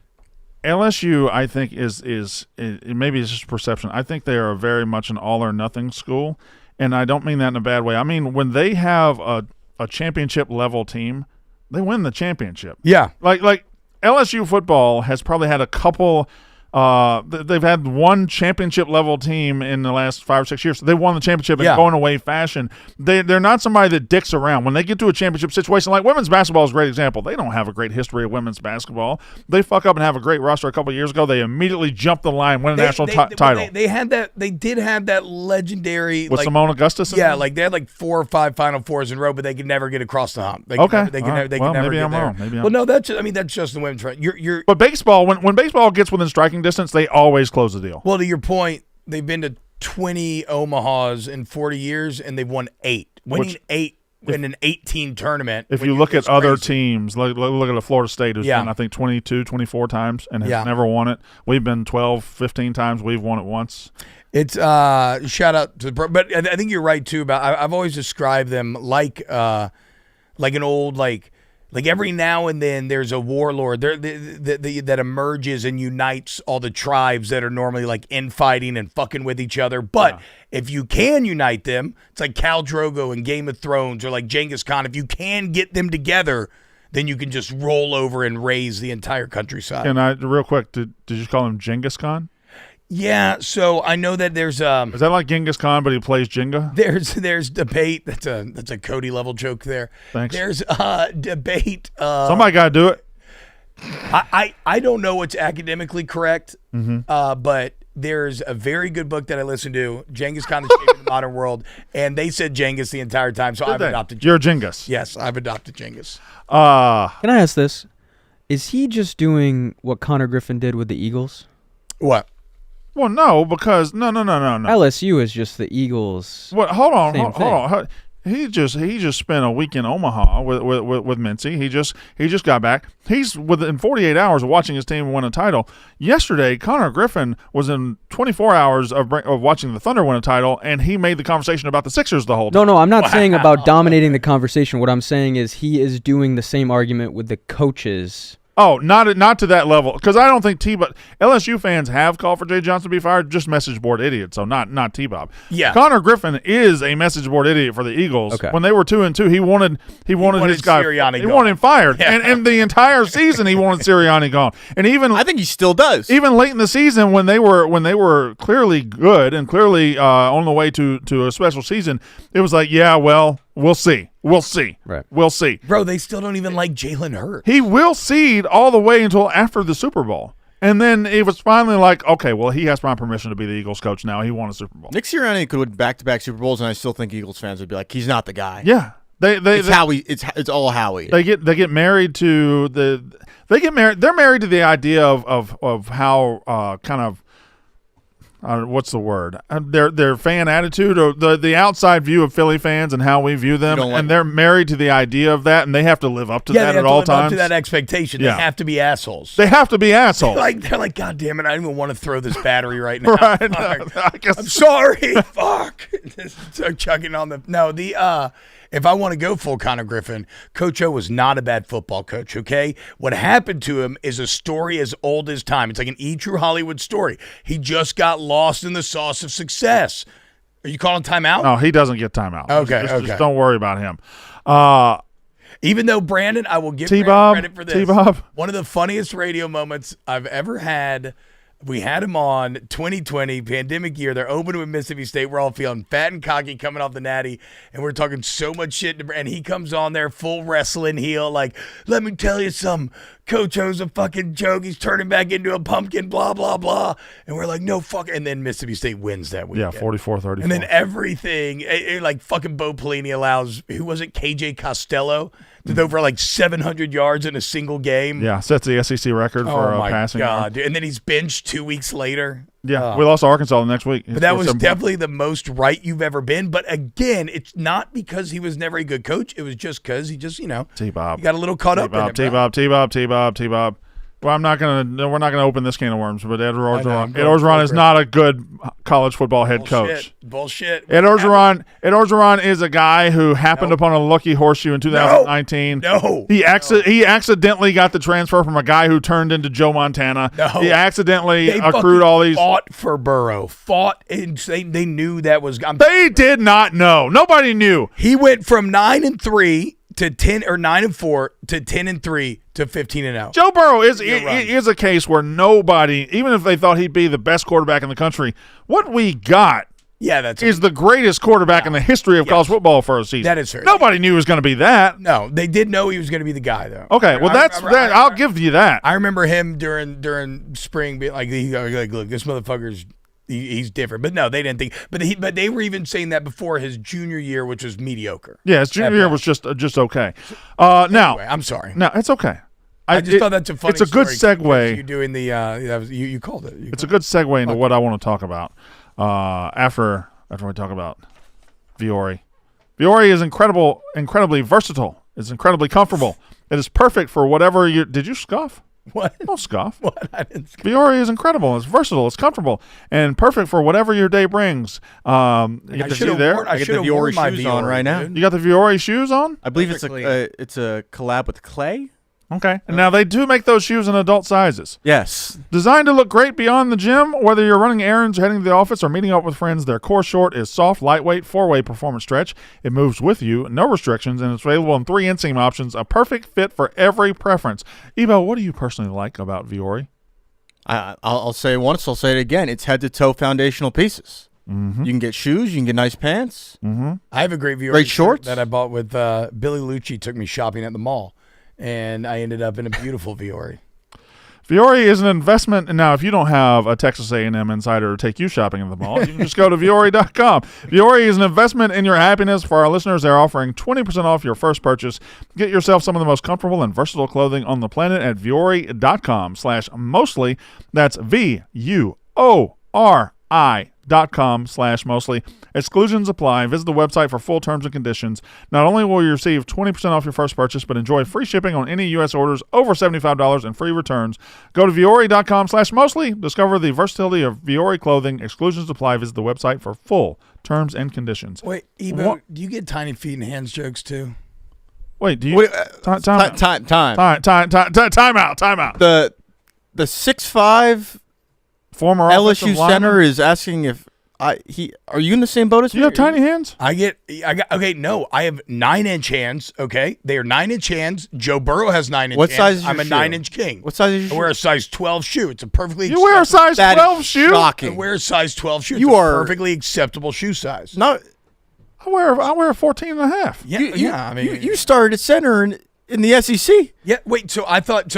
LSU, I think, is maybe it's just perception. I think they are very much an all or nothing school, and I don't mean that in a bad way. I mean when they have a championship level team, they win the championship. Yeah. Like LSU football has probably had a couple. They've had one championship level team in the last 5 or 6 years. They won the championship in going away fashion. They're not somebody that dicks around. When they get to a championship situation, like women's basketball is a great example. They don't have a great history of women's basketball. They fuck up and have a great roster a couple of years ago. They immediately jump the line, win a national title. They had that. They did have that legendary with Simone Augustus. Yeah, like they had like 4 or 5 Final Fours in a row, but they could never get across the hump. They okay, could never maybe get I'm there. wrong. Maybe I'm well, no, that's just the women's trend. But baseball, when baseball gets within striking distance, they always close the deal. Well, to your point, they've been to 20 Omahas in 40 years, and they've won 8. Winning 8 in an 18 tournament. If you look at other teams, look at the Florida State, who's been, I think, 22, 24 times and has never won it. We've been 12, 15 times. We've won it once. It's shout out to the but I think you're right, too. About I've always described them like an old, like every now and then there's a warlord that emerges and unites all the tribes that are normally like infighting and fucking with each other. But if you can unite them, it's like Khal Drogo in Game of Thrones or like Genghis Khan. If you can get them together, then you can just roll over and raise the entire countryside. And real quick, did you call him Genghis Khan? Yeah, so I know that there's is that like Genghis Khan, but he plays Jenga? There's debate. That's a Cody level joke there. Thanks. There's debate. Somebody got to do it. I don't know what's academically correct, but there's a very good book that I listened to, Genghis Khan: The Shape of the Modern World, and they said Genghis the entire time, so I've adopted Genghis. You're Genghis. Yes, I've adopted Genghis. Can I ask this? Is he just doing what Connor Griffin did with the Eagles? What? Well, no, because no. LSU is just the Eagles. What? Hold on. He just spent a week in Omaha with Mincy. He just got back. He's within 48 hours of watching his team win a title. Yesterday, Connor Griffin was in 24 hours of watching the Thunder win a title, and he made the conversation about the Sixers the whole time. No, I'm not saying about dominating the conversation. What I'm saying is he is doing the same argument with the coaches. Oh, not to that level, because I don't think T-Bob. LSU fans have called for Jay Johnson to be fired, just message board idiot, so not T-Bob. Yeah, Connor Griffin is a message board idiot for the Eagles. Okay. When they were 2-2, he wanted his guy. Sirianni he gone. wanted him fired, and the entire season he wanted Sirianni gone. And even I think he still does. Even late in the season, when they were clearly good and clearly on the way to a special season, it was like, yeah, well, we'll see. Right. We'll see. Bro, they still don't even like Jalen Hurts. He will seed all the way until after the Super Bowl. And then it was finally like, okay, well, he has my permission to be the Eagles coach now. He won a Super Bowl. Nick Sirianni could win back-to-back Super Bowls, and I still think Eagles fans would be like, he's not the guy. Yeah. It's all Howie. They get married to they're married to the idea of how kind of what's the word? Their fan attitude, or the outside view of Philly fans and how we view them, and they're married to the idea of that, and they have to live up to that at all times. They have to live up to that expectation. Yeah. They have to be assholes. They have to be assholes. They're like, God damn it! I don't even want to throw this battery right now. Right? I guess. I'm sorry. Fuck. So chugging on the If I want to go full Connor Griffin, Coach O was not a bad football coach, okay? What happened to him is a story as old as time. It's like an E! True Hollywood story. He just got lost in the sauce of success. Are you calling timeout? No, he doesn't get timeout. Okay, just don't worry about him. Even though, Brandon, I will give T-Bob, credit for this. T-Bob. One of the funniest radio moments I've ever had. We had him on 2020, pandemic year. They're opening with Mississippi State. We're all feeling fat and cocky coming off the natty, and we're talking so much shit. And he comes on there full wrestling heel, like, let me tell you something. Coach O's a fucking joke. He's turning back into a pumpkin, blah, blah, blah. And we're like, no, fuck. And then Mississippi State wins that weekend. Yeah, 44-34. And then everything, like fucking Bo Pelini allows, who was it, KJ Costello, to throw for like 700 yards in a single game. Yeah, sets the SEC record for passing. Oh, my God. Dude. And then he's benched 2 weeks later. Yeah, we lost to Arkansas the next week. But that was definitely the most right you've ever been. But again, it's not because he was never a good coach. It was just because he just, T-Bob. he got a little caught up in it. T-Bob. Well, we're not gonna open this can of worms, but Ed Orgeron I'm going is not a good college football head coach. Bullshit. Ed Orgeron is a guy who happened upon a lucky horseshoe in 2019. No. He accidentally got the transfer from a guy who turned into Joe Montana. No. He accidentally They accrued all these. fought for Burrow. And they knew that was. They did not know. Nobody knew. He went from 9-3 to 10 or 9-4 to 10-3 to 15-0. Joe Burrow is a case where nobody, even if they thought he'd be the best quarterback in the country, what we got is the greatest quarterback in the history of college football for a season. That is true. Nobody knew he was going to be that. No, they did know he was going to be the guy, though. Okay, well, I'll give you that. I remember him during spring being like, look, this motherfucker's he's different. But no, they didn't think. But they were even saying that before his junior year, which was mediocre. Yeah, his junior year was just okay. Now, I'm sorry. No, it's okay. I just thought that's a funny. It's a good segue. You doing the you called it. It's a good segue into what I want to talk about. After we talk about Vuori. Vuori is incredibly versatile. It's incredibly comfortable. It is perfect for whatever you. Did you scoff? What? Don't scoff. What? I didn't scoff. Vuori is incredible. It's versatile. It's comfortable and perfect for whatever your day brings. You get the shoe there. I get the Vuori shoes on right now. You got the Vuori shoes on? I believe it's a collab with Clay. Okay. And now they do make those shoes in adult sizes. Yes. Designed to look great beyond the gym, whether you're running errands, heading to the office, or meeting up with friends, their core short is soft, lightweight, 4-way performance stretch. It moves with you, no restrictions, and it's available in 3 inseam options, a perfect fit for every preference. Ebo, what do you personally like about Vuori? I'll say it once, I'll say it again. It's head-to-toe foundational pieces. Mm-hmm. You can get shoes, you can get nice pants. Mm-hmm. I have a great Vuori great shorts that I bought with Billy Lucci. Took me shopping at the mall. And I ended up in a beautiful Vuori. Vuori is an investment. And now, if you don't have a Texas A&M insider to take you shopping at the mall, you can just go to Vuori.com. Vuori is an investment in your happiness. For our listeners, they're offering 20% off your first purchase. Get yourself some of the most comfortable and versatile clothing on the planet at Vuori.com/mostly. That's VUORI.com/mostly. Exclusions apply. Visit the website for full terms and conditions. Not only will you receive 20% off your first purchase, but enjoy free shipping on any U.S. orders over $75 and free returns. Go to Vuori.com/mostly. Discover the versatility of Vuori clothing. Exclusions apply. Visit the website for full terms and conditions. Wait, Ebo, do you get tiny feet and hands jokes too? Wait, do you? Time out. The 6'5" former LSU offensive center lineman? is asking if are you in the same boat as me? You have tiny hands? I have 9-inch hands, okay? They are 9-inch hands. Joe Burrow has 9-inch What hands. size is your I'm a shoe? 9-inch king. What size is your I wear a size 12 shoe. It's a perfectly You wear a size That 12 is shoe? shocking. I wear a size 12 shoe. It's You a are- perfectly acceptable shoe size. No, I wear a 14 and a half. Yeah, I mean, you started at center in the SEC. yeah. Wait, so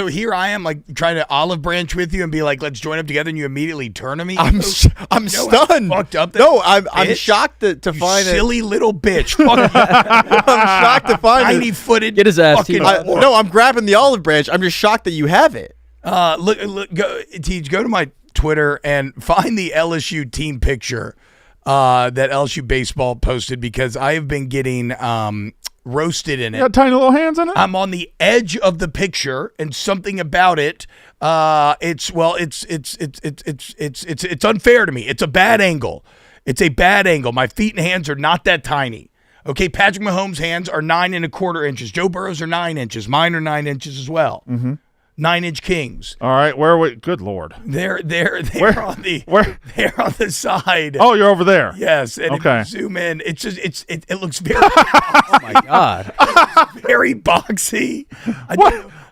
here I am, like trying to olive branch with you and be like, let's join up together, and you immediately turn on me. I'm You know how stunned. fucked up that No, I'm bitch? shocked to You find it. silly little bitch. Fuck you. I'm shocked to find it. Tiny-footed. Get his ass, fucking T-Bone. whore. No, I'm grabbing the olive branch. I'm just shocked that you have it. Look, go to my Twitter and find the LSU team picture that LSU baseball posted, because I have been getting roasted in it. You got tiny little hands in it? I'm on the edge of the picture, and something about it, it's unfair to me. It's a bad angle. It's a bad angle. My feet and hands are not that tiny. Okay, Patrick Mahomes' hands are 9 1/4 inches. Joe Burrow's are 9 inches. Mine are 9 inches as well. Mm-hmm. 9-inch kings. All right, where are we? Good Lord. They're Where? on the Where? they're on the side. Oh, you're over there. Yes, and Okay. if you zoom in, it looks very Oh my God. very boxy.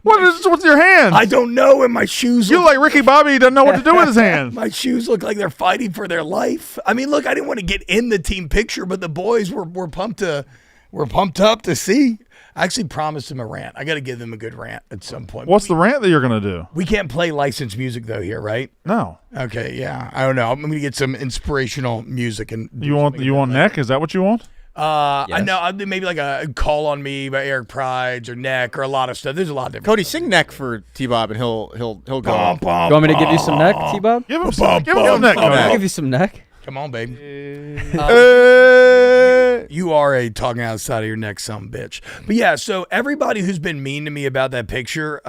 What's with your hands? I don't know, and my shoes You look like Ricky Bobby, he doesn't know what to do with his hands. my shoes look like they're fighting for their life. I mean, look, I didn't want to get in the team picture, but the boys were pumped up to see. I actually promised them a rant. I got to give them a good rant at some point. What's the rant that you're going to do? We can't play licensed music though here, right? No. Okay, yeah. I don't know. I'm going to get some inspirational music and do You want something about that. neck? Is that what you want? I Yes. know. I'll do maybe like a Call on Me by Eric Prides or Neck or a lot of stuff. There's a lot of different. Cody, sing neck for T-Bob, and he'll go. Bum, You want me to give you some neck, T-Bob? Give him some neck. I'll Cody. give you some neck. Come on, baby. You are a talking outside of your neck son of a bitch. But yeah, so everybody who's been mean to me about that picture,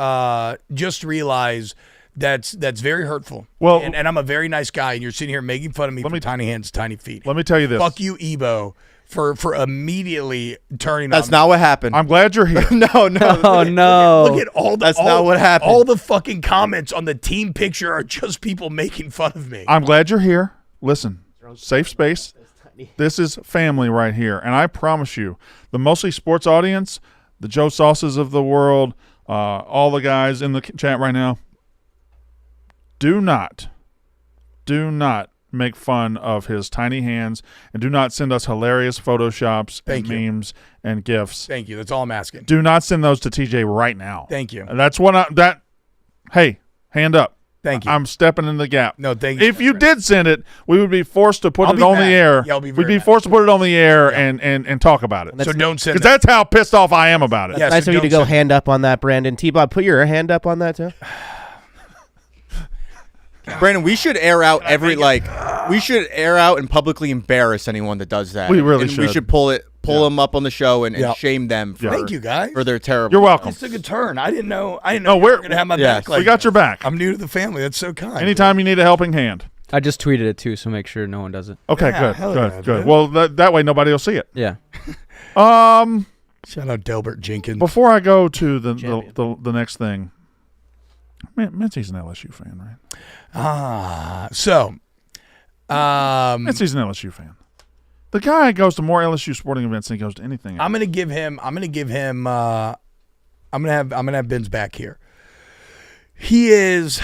just realize that's very hurtful. Well, and I'm a very nice guy, and you're sitting here making fun of me for tiny hands, tiny feet. Let me tell you this. Fuck you, Ebo, for immediately turning That's on not what happened. I'm glad you're here. no. Oh no! Look at all the. That's not what happened. All the fucking comments on the team picture are just people making fun of me. I'm glad you're here. Listen, safe space. This is family right here. And I promise you, the mostly sports audience, the Joe Sauces of the world, all the guys in the chat right now, do not make fun of his tiny hands, and do not send us hilarious photoshops and memes and gifs. Thank you. That's all I'm asking. Do not send those to TJ right now. Thank you. That's what hey, hand up. Thank you. I'm stepping in the gap. No, thank you. If you did send it, we would be forced to put it on the air. Yeah, I'll be We'd very be mad. forced to put it on the air and talk about it. So don't send Because that. that's how pissed off I am about it. Yeah, Nice so of you to don't go send- hand up on that, Brandon. T-Bob, put your hand up on that too. Brandon, we should air out we should air out and publicly embarrass anyone that does that. We really and We should. should pull them up on the show and Yeah. shame them for, Thank you, guys. for their terrible. You're welcome. This took a turn. I didn't know No, you were going to have my yes. back like We got your this. back. I'm new to the family. That's so kind. Anytime you need a helping hand. I just tweeted it too, so make sure no one does it. Okay, Yeah, good, hell good, yeah, good. dude. Well, that way nobody will see it. Yeah. Shout out Delbert Jenkins. Before I go to the next thing, Mincy's an LSU fan, right? Mincy's an LSU fan. The guy goes to more LSU sporting events than he goes to anything else. I'm gonna have Ben's back here. He is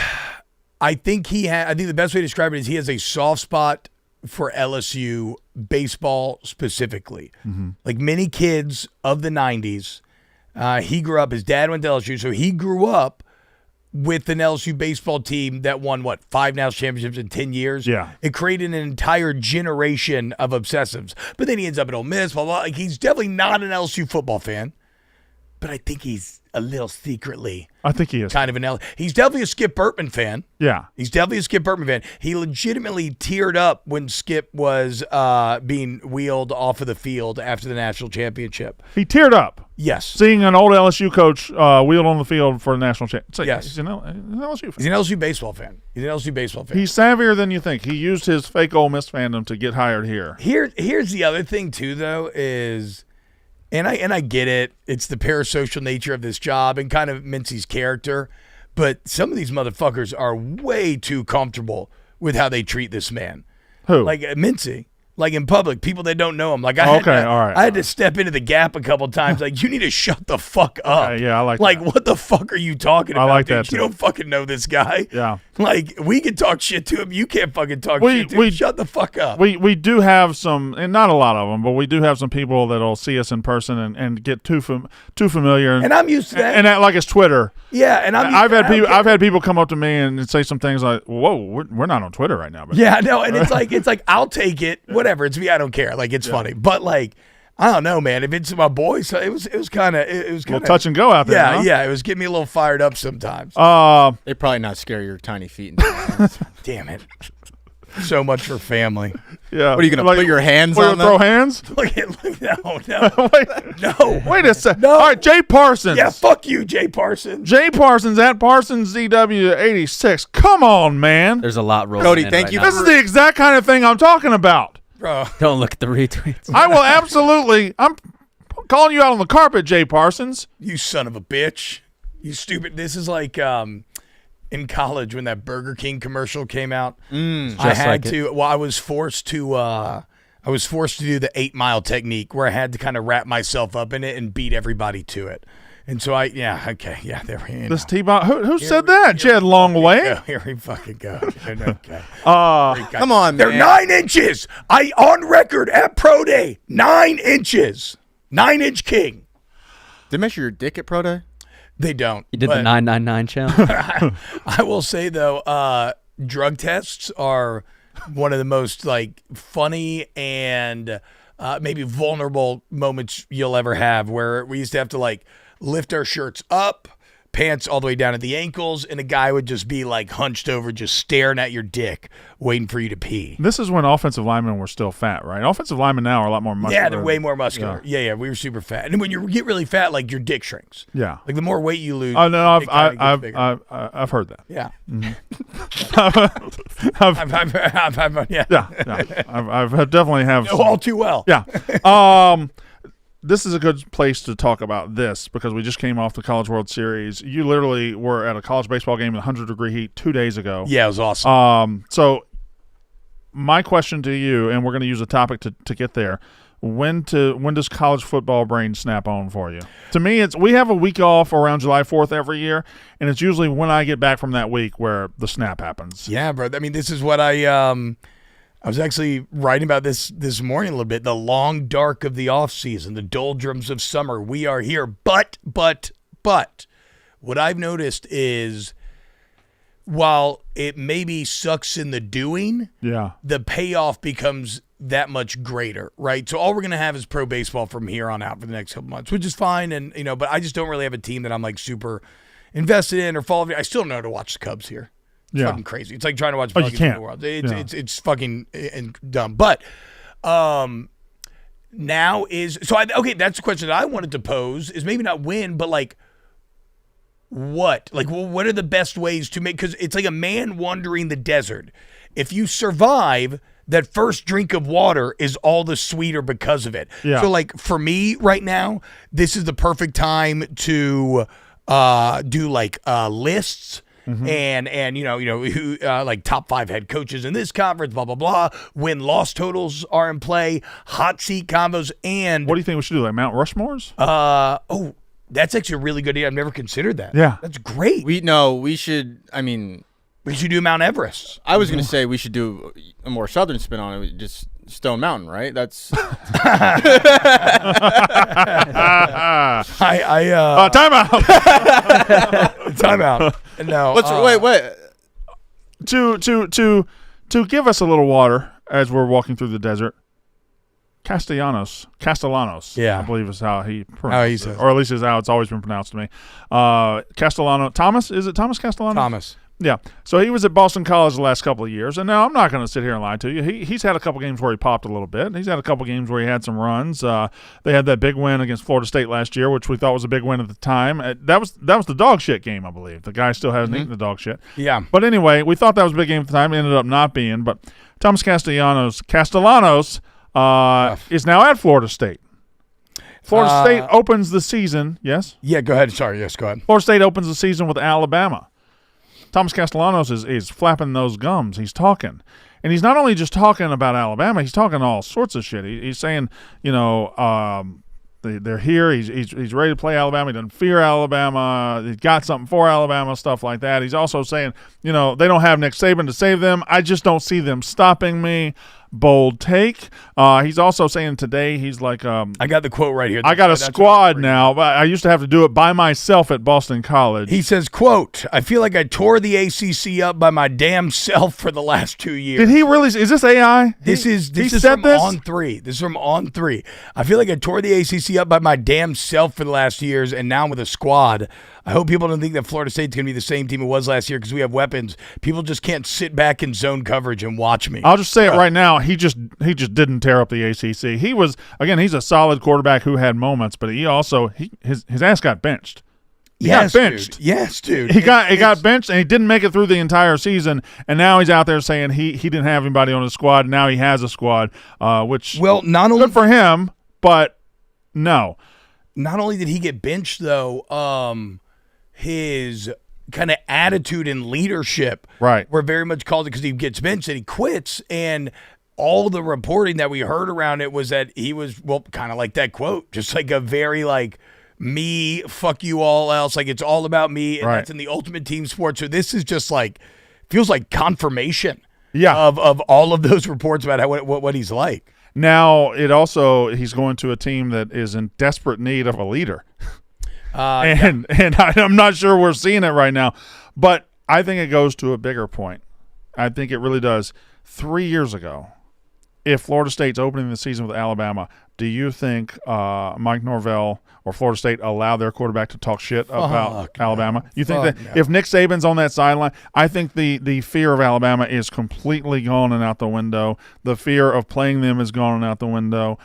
I think the best way to describe it is he has a soft spot for LSU baseball specifically. Like many kids of the 90s, he grew up, his dad went to LSU, so he grew up with an LSU baseball team that won, 5 national championships in 10 years? Yeah. It created an entire generation of obsessives. But then he ends up at Ole Miss, blah, blah. Like, he's definitely not an LSU football fan, but I think he's a little secretly I think he is. kind of an He's definitely a Skip Burtman fan. Yeah. He's definitely a Skip Burtman fan. He legitimately teared up when Skip was being wheeled off of the field after the national championship. He teared up Yes. seeing an old LSU coach wheeled on the field for a national championship. Yes. He's an LSU fan. He's an LSU baseball fan. He's savvier than you think. He used his fake Ole Miss fandom to get hired here. Here's the other thing too, though, is, and I get it. It's the parasocial nature of this job and kind of Mincy's character, but some of these motherfuckers are way too comfortable with how they treat this man. Who? Like Mincy. Like in public, people that don't know him. Like I had to step into the gap a couple times. Like, you need to shut the fuck up. Yeah, I like Like, that. what the fuck are you talking about? I like dude? that, You too. don't fucking know this guy. Yeah. Like, we can talk shit to him. You can't fucking talk We- shit to him. we- Shut the fuck up. We do have some, and not a lot of them, but we do have some people that'll see us in person and get too familiar. And I'm used to that. And act like it's Twitter. Yeah, and I've had people come up to me and say some things like, "Whoa, we're not on Twitter right now." But Yeah, no, and it's like I'll take it, whatever. It's me, I don't care. Like, it's funny, but like, I don't know, man. If it's my boy, so it was kind of a little touch and go out there. Yeah, huh? yeah. It was getting me a little fired up sometimes. They probably not scare your tiny feet. Damn it. So much for family. Yeah. What are you gonna put your hands We're on gonna throw them? hands? Look, no. Wait, wait a second. No. All right, Jay Parsons. Yeah, fuck you, Jay Parsons. Jay Parsons at Parsons ZW86. Come on, man. There's a lot rolling. Cody, in thank right you now. This is the exact kind of thing I'm talking about. Bro. Don't look at the retweets. I will absolutely. I'm calling you out on the carpet, Jay Parsons. You son of a bitch. You stupid. This is like in college when that Burger King commercial came out. I had to. Well, I was forced to do the 8 Mile technique where I had to kind of wrap myself up in it and beat everybody to it. And so there we go. This T-Bot. Who said that? Jed Longway. Here we fucking go. Okay. Come on, They're man. 9 inches. On record at Pro Day, 9 inches. 9-inch king. They measure your dick at Pro Day? They don't. You did but the 999 challenge. I will say though, drug tests are one of the most like funny and maybe vulnerable moments you'll ever have. Where we used to have to like lift our shirts up, pants all the way down at the ankles, and a guy would just be like hunched over, just staring at your dick, waiting for you to pee. This is when offensive linemen were still fat, right? Offensive linemen now are a lot more muscular. Yeah, they're way more muscular. Yeah, we were super fat. And when you get really fat, like your dick shrinks. Yeah. Like the more weight you lose. Oh no, it kinda gets bigger. I've heard that. Yeah. I've definitely have. All too well. Yeah. This is a good place to talk about this because we just came off the College World Series. You literally were at a college baseball game in 100-degree heat 2 days ago. Yeah, it was awesome. So my question to you, and we're going to use a topic to get there. When does college football brain snap on for you? To me, we have a week off around July 4th every year, and it's usually when I get back from that week where the snap happens. Yeah, bro. I mean, this is what I was actually writing about this morning a little bit. The long dark of the off season, the doldrums of summer. We are here. But what I've noticed is while it maybe sucks in the doing, the payoff becomes that much greater, right? So all we're going to have is pro baseball from here on out for the next couple months, which is fine. And, but I just don't really have a team that I'm like super invested in or following. I still know how to watch the Cubs here. It's fucking crazy. It's like trying to watch you can't. the world. It's fucking dumb. But now is – okay, that's the question that I wanted to pose is maybe not win, but like what? Like what are the best ways to make – because it's like a man wandering the desert. If you survive, that first drink of water is all the sweeter because of it. Yeah. So like for me right now, this is the perfect time to do like lists – and who like top 5 head coaches in this conference, blah blah blah. Win-loss totals are in play, hot seat combos, and what do you think we should do? Like Mount Rushmores? That's actually a really good idea. I've never considered that. Yeah, that's great. We should. I mean, we should do Mount Everest. I was going to say we should do a more southern spin on it. Just Stone Mountain, right? That's time out. No. Wait. To give us a little water as we're walking through the desert. Castellanos, yeah, I believe is how he says pronounced it, or at least is how it's always been pronounced to me. Castellano, Thomas, is it Thomas Castellanos? Thomas. Yeah. So he was at Boston College the last couple of years, and now I'm not going to sit here and lie to you. He's had a couple games where he popped a little bit. He's had a couple games where he had some runs. They had that big win against Florida State last year, which we thought was a big win at the time. That was the dog shit game, I believe. The guy still hasn't eaten the dog shit. Yeah. But anyway, we thought that was a big game at the time. It ended up not being. But Thomas Castellanos is now at Florida State. Florida State opens the season. Yes? Yeah, go ahead. Sorry. Yes, go ahead. Florida State opens the season with Alabama. Thomas Castellanos is flapping those gums. He's talking. And he's not only just talking about Alabama, he's talking all sorts of shit. He's saying, they're here. He's ready to play Alabama. He doesn't fear Alabama. He's got something for Alabama, stuff like that. He's also saying, they don't have Nick Saban to save them. I just don't see them stopping me. Bold take. He's also saying today, he's like, I got the quote right here. I got a squad now, but I used to have to do it by myself at Boston College. He says, quote, I feel like I tore the ACC up by my damn self for the last 2 years. Did he really? Is this AI? This is from On3. This is from On3. I feel like I tore the ACC up by my damn self for the last years, and now with a squad. I hope people don't think that Florida State's going to be the same team it was last year because we have weapons. People just can't sit back in zone coverage and watch me. I'll just say it right now. He just didn't tear up the ACC. He was, again, he's a solid quarterback who had moments, but he also his ass got benched. He got benched. Dude. Yes, dude. He got benched, and he didn't make it through the entire season. And now he's out there saying he didn't have anybody on his squad. Now he has a squad, which not only good for him, but no. Not only did he get benched, though, his kind of attitude and leadership were very much called it because he gets benched and he quits. And all the reporting that we heard around it was that he was, kind of like that quote, just like a very like, me, fuck you all else. Like it's all about me. And that's in the ultimate team sport. So this is just like, feels like confirmation of all of those reports about what he's like. Now he's going to a team that is in desperate need of a leader. And I'm not sure we're seeing it right now, but I think it goes to a bigger point. I think it really does. 3 years ago, if Florida State's opening the season with Alabama, do you think Mike Norvell or Florida State allow their quarterback to talk shit about Alabama? You think that if Nick Saban's on that sideline, I think the fear of Alabama is completely gone and out the window. The fear of playing them is gone and out the window.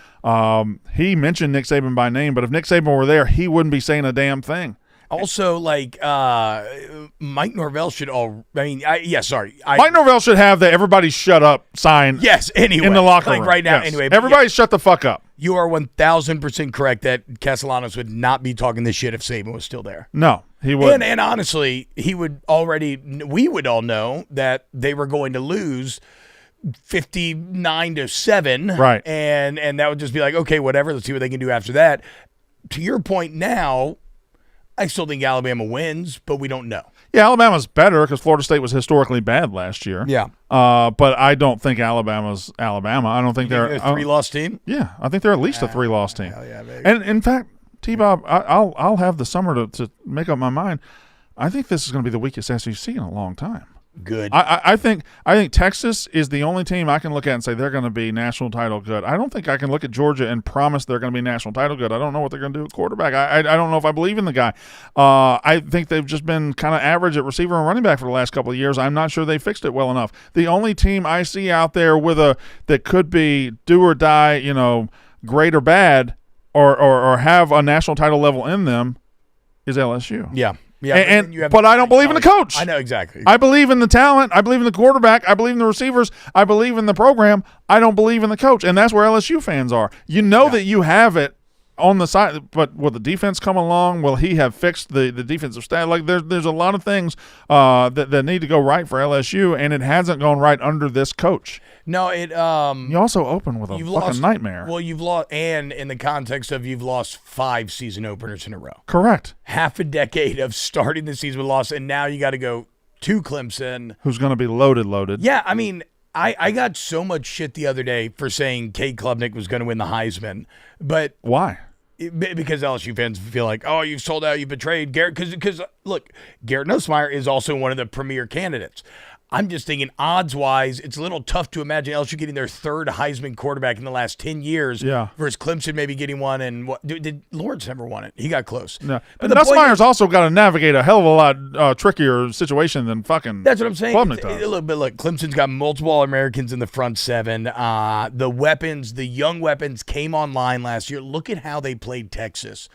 He mentioned Nick Saban by name, but if Nick Saban were there, he wouldn't be saying a damn thing. Also, like, Mike Norvell should Mike Norvell should have the everybody shut up sign anyway. In the locker room. Right now, Yes. anyway. Everybody shut the fuck up. You are 1,000% correct that Castellanos would not be talking this shit if Saban was still there. No, he wouldn't. And honestly, we would all know that they were going to lose 59-7. Right. And that would just be like, okay, whatever. Let's see what they can do after that. To your point now, I still think Alabama wins, but we don't know. Yeah, Alabama's better because Florida State was historically bad last year. Yeah. But I don't think Alabama's Alabama. I don't think they're a 3-loss team. Yeah, I think they're at least a 3-loss team. Hell yeah, baby. And in fact, T-Bob, I'll have the summer to make up my mind. I think this is going to be the weakest SEC in a long time. Good. I think Texas is the only team I can look at and say they're going to be national title good. I don't think I can look at Georgia and promise they're going to be national title good. I don't know what they're going to do at quarterback. I don't know if I believe in the guy. I think they've just been kind of average at receiver and running back for the last couple of years. I'm not sure they fixed it well enough. The only team I see out there that could be do or die, great or bad, or have a national title level in them is LSU. Yeah. Yeah, but I don't believe in the coach. I know exactly. I believe in the talent. I believe in the quarterback. I believe in the receivers. I believe in the program. I don't believe in the coach, and that's where LSU fans are. That you have it on the side, but will the defense come along? Will he have fixed the defensive staff? Like there's a lot of things that need to go right for LSU, and it hasn't gone right under this coach. No, it. You also open with a fucking nightmare. Well, you've lost, and in the context of you've lost 5 season openers in a row. Correct. Half a decade of starting the season with loss, and now you got to go to Clemson, who's going to be loaded. Yeah, I mean, I got so much shit the other day for saying Cade Klubnik was going to win the Heisman, but why? Because LSU fans feel like, oh, you've sold out, you betrayed Garrett. Because look, Garrett Nussmeier is also one of the premier candidates. I'm just thinking odds-wise, it's a little tough to imagine LSU getting their 3rd Heisman quarterback in the last 10 years versus Clemson maybe getting one. And did Lawrence never won it? He got close. No. But Nussmeier's also got to navigate a hell of a lot trickier situation than fucking That's what I'm saying. Klubnik does. Look, Clemson's got multiple All-Americans in the front 7. The weapons, the young weapons came online last year. Look at how they played Texas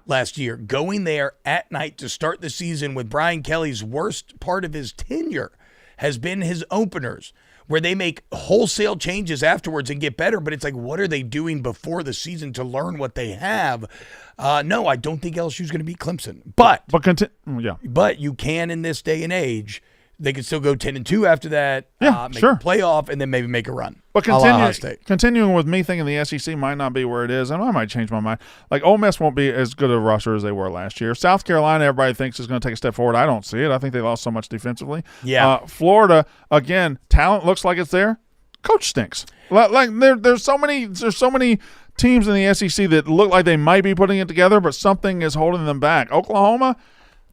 last year. Going there at night to start the season with Brian Kelly's worst part of his tenure has been his openers, where they make wholesale changes afterwards and get better. But it's like, what are they doing before the season to learn what they have? No, I don't think LSU's going to beat Clemson. But you can in this day and age. They could still go 10-2 after that, make a playoff, and then maybe make a run. But continuing with me thinking the SEC might not be where it is, and I might change my mind. Like, Ole Miss won't be as good a roster as they were last year. South Carolina, everybody thinks is going to take a step forward. I don't see it. I think they lost so much defensively. Yeah. Florida, again, talent looks like it's there. Coach stinks. Like there's so many teams in the SEC that look like they might be putting it together, but something is holding them back. Oklahoma.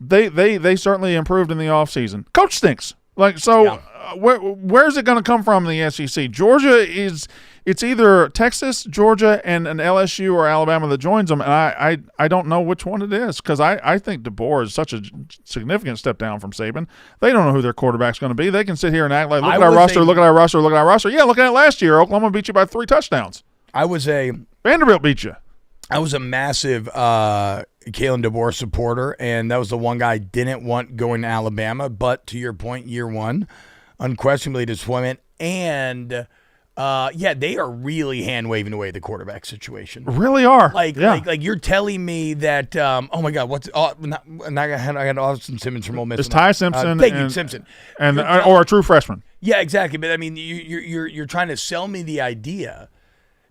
They certainly improved in the offseason. Coach stinks. Where's it going to come from in the SEC? Georgia it's either Texas, Georgia, and an LSU or Alabama that joins them, and I don't know which one it is because I think DeBoer is such a significant step down from Saban. They don't know who their quarterback's going to be. They can sit here and act like, look at our roster. Yeah, look at it last year. Oklahoma beat you by 3 touchdowns. Vanderbilt beat you. I was a massive Kalen DeBoer supporter, and that was the one guy I didn't want going to Alabama. But to your point, year one, unquestionably disappointment. And, they are really hand-waving away the quarterback situation. Really are. Like you're telling me that, oh, my God, I got Austin Simmons from Ole Miss. It's Ty Simpson. Simpson. Or a true freshman. Yeah, exactly. But, I mean, you're trying to sell me the idea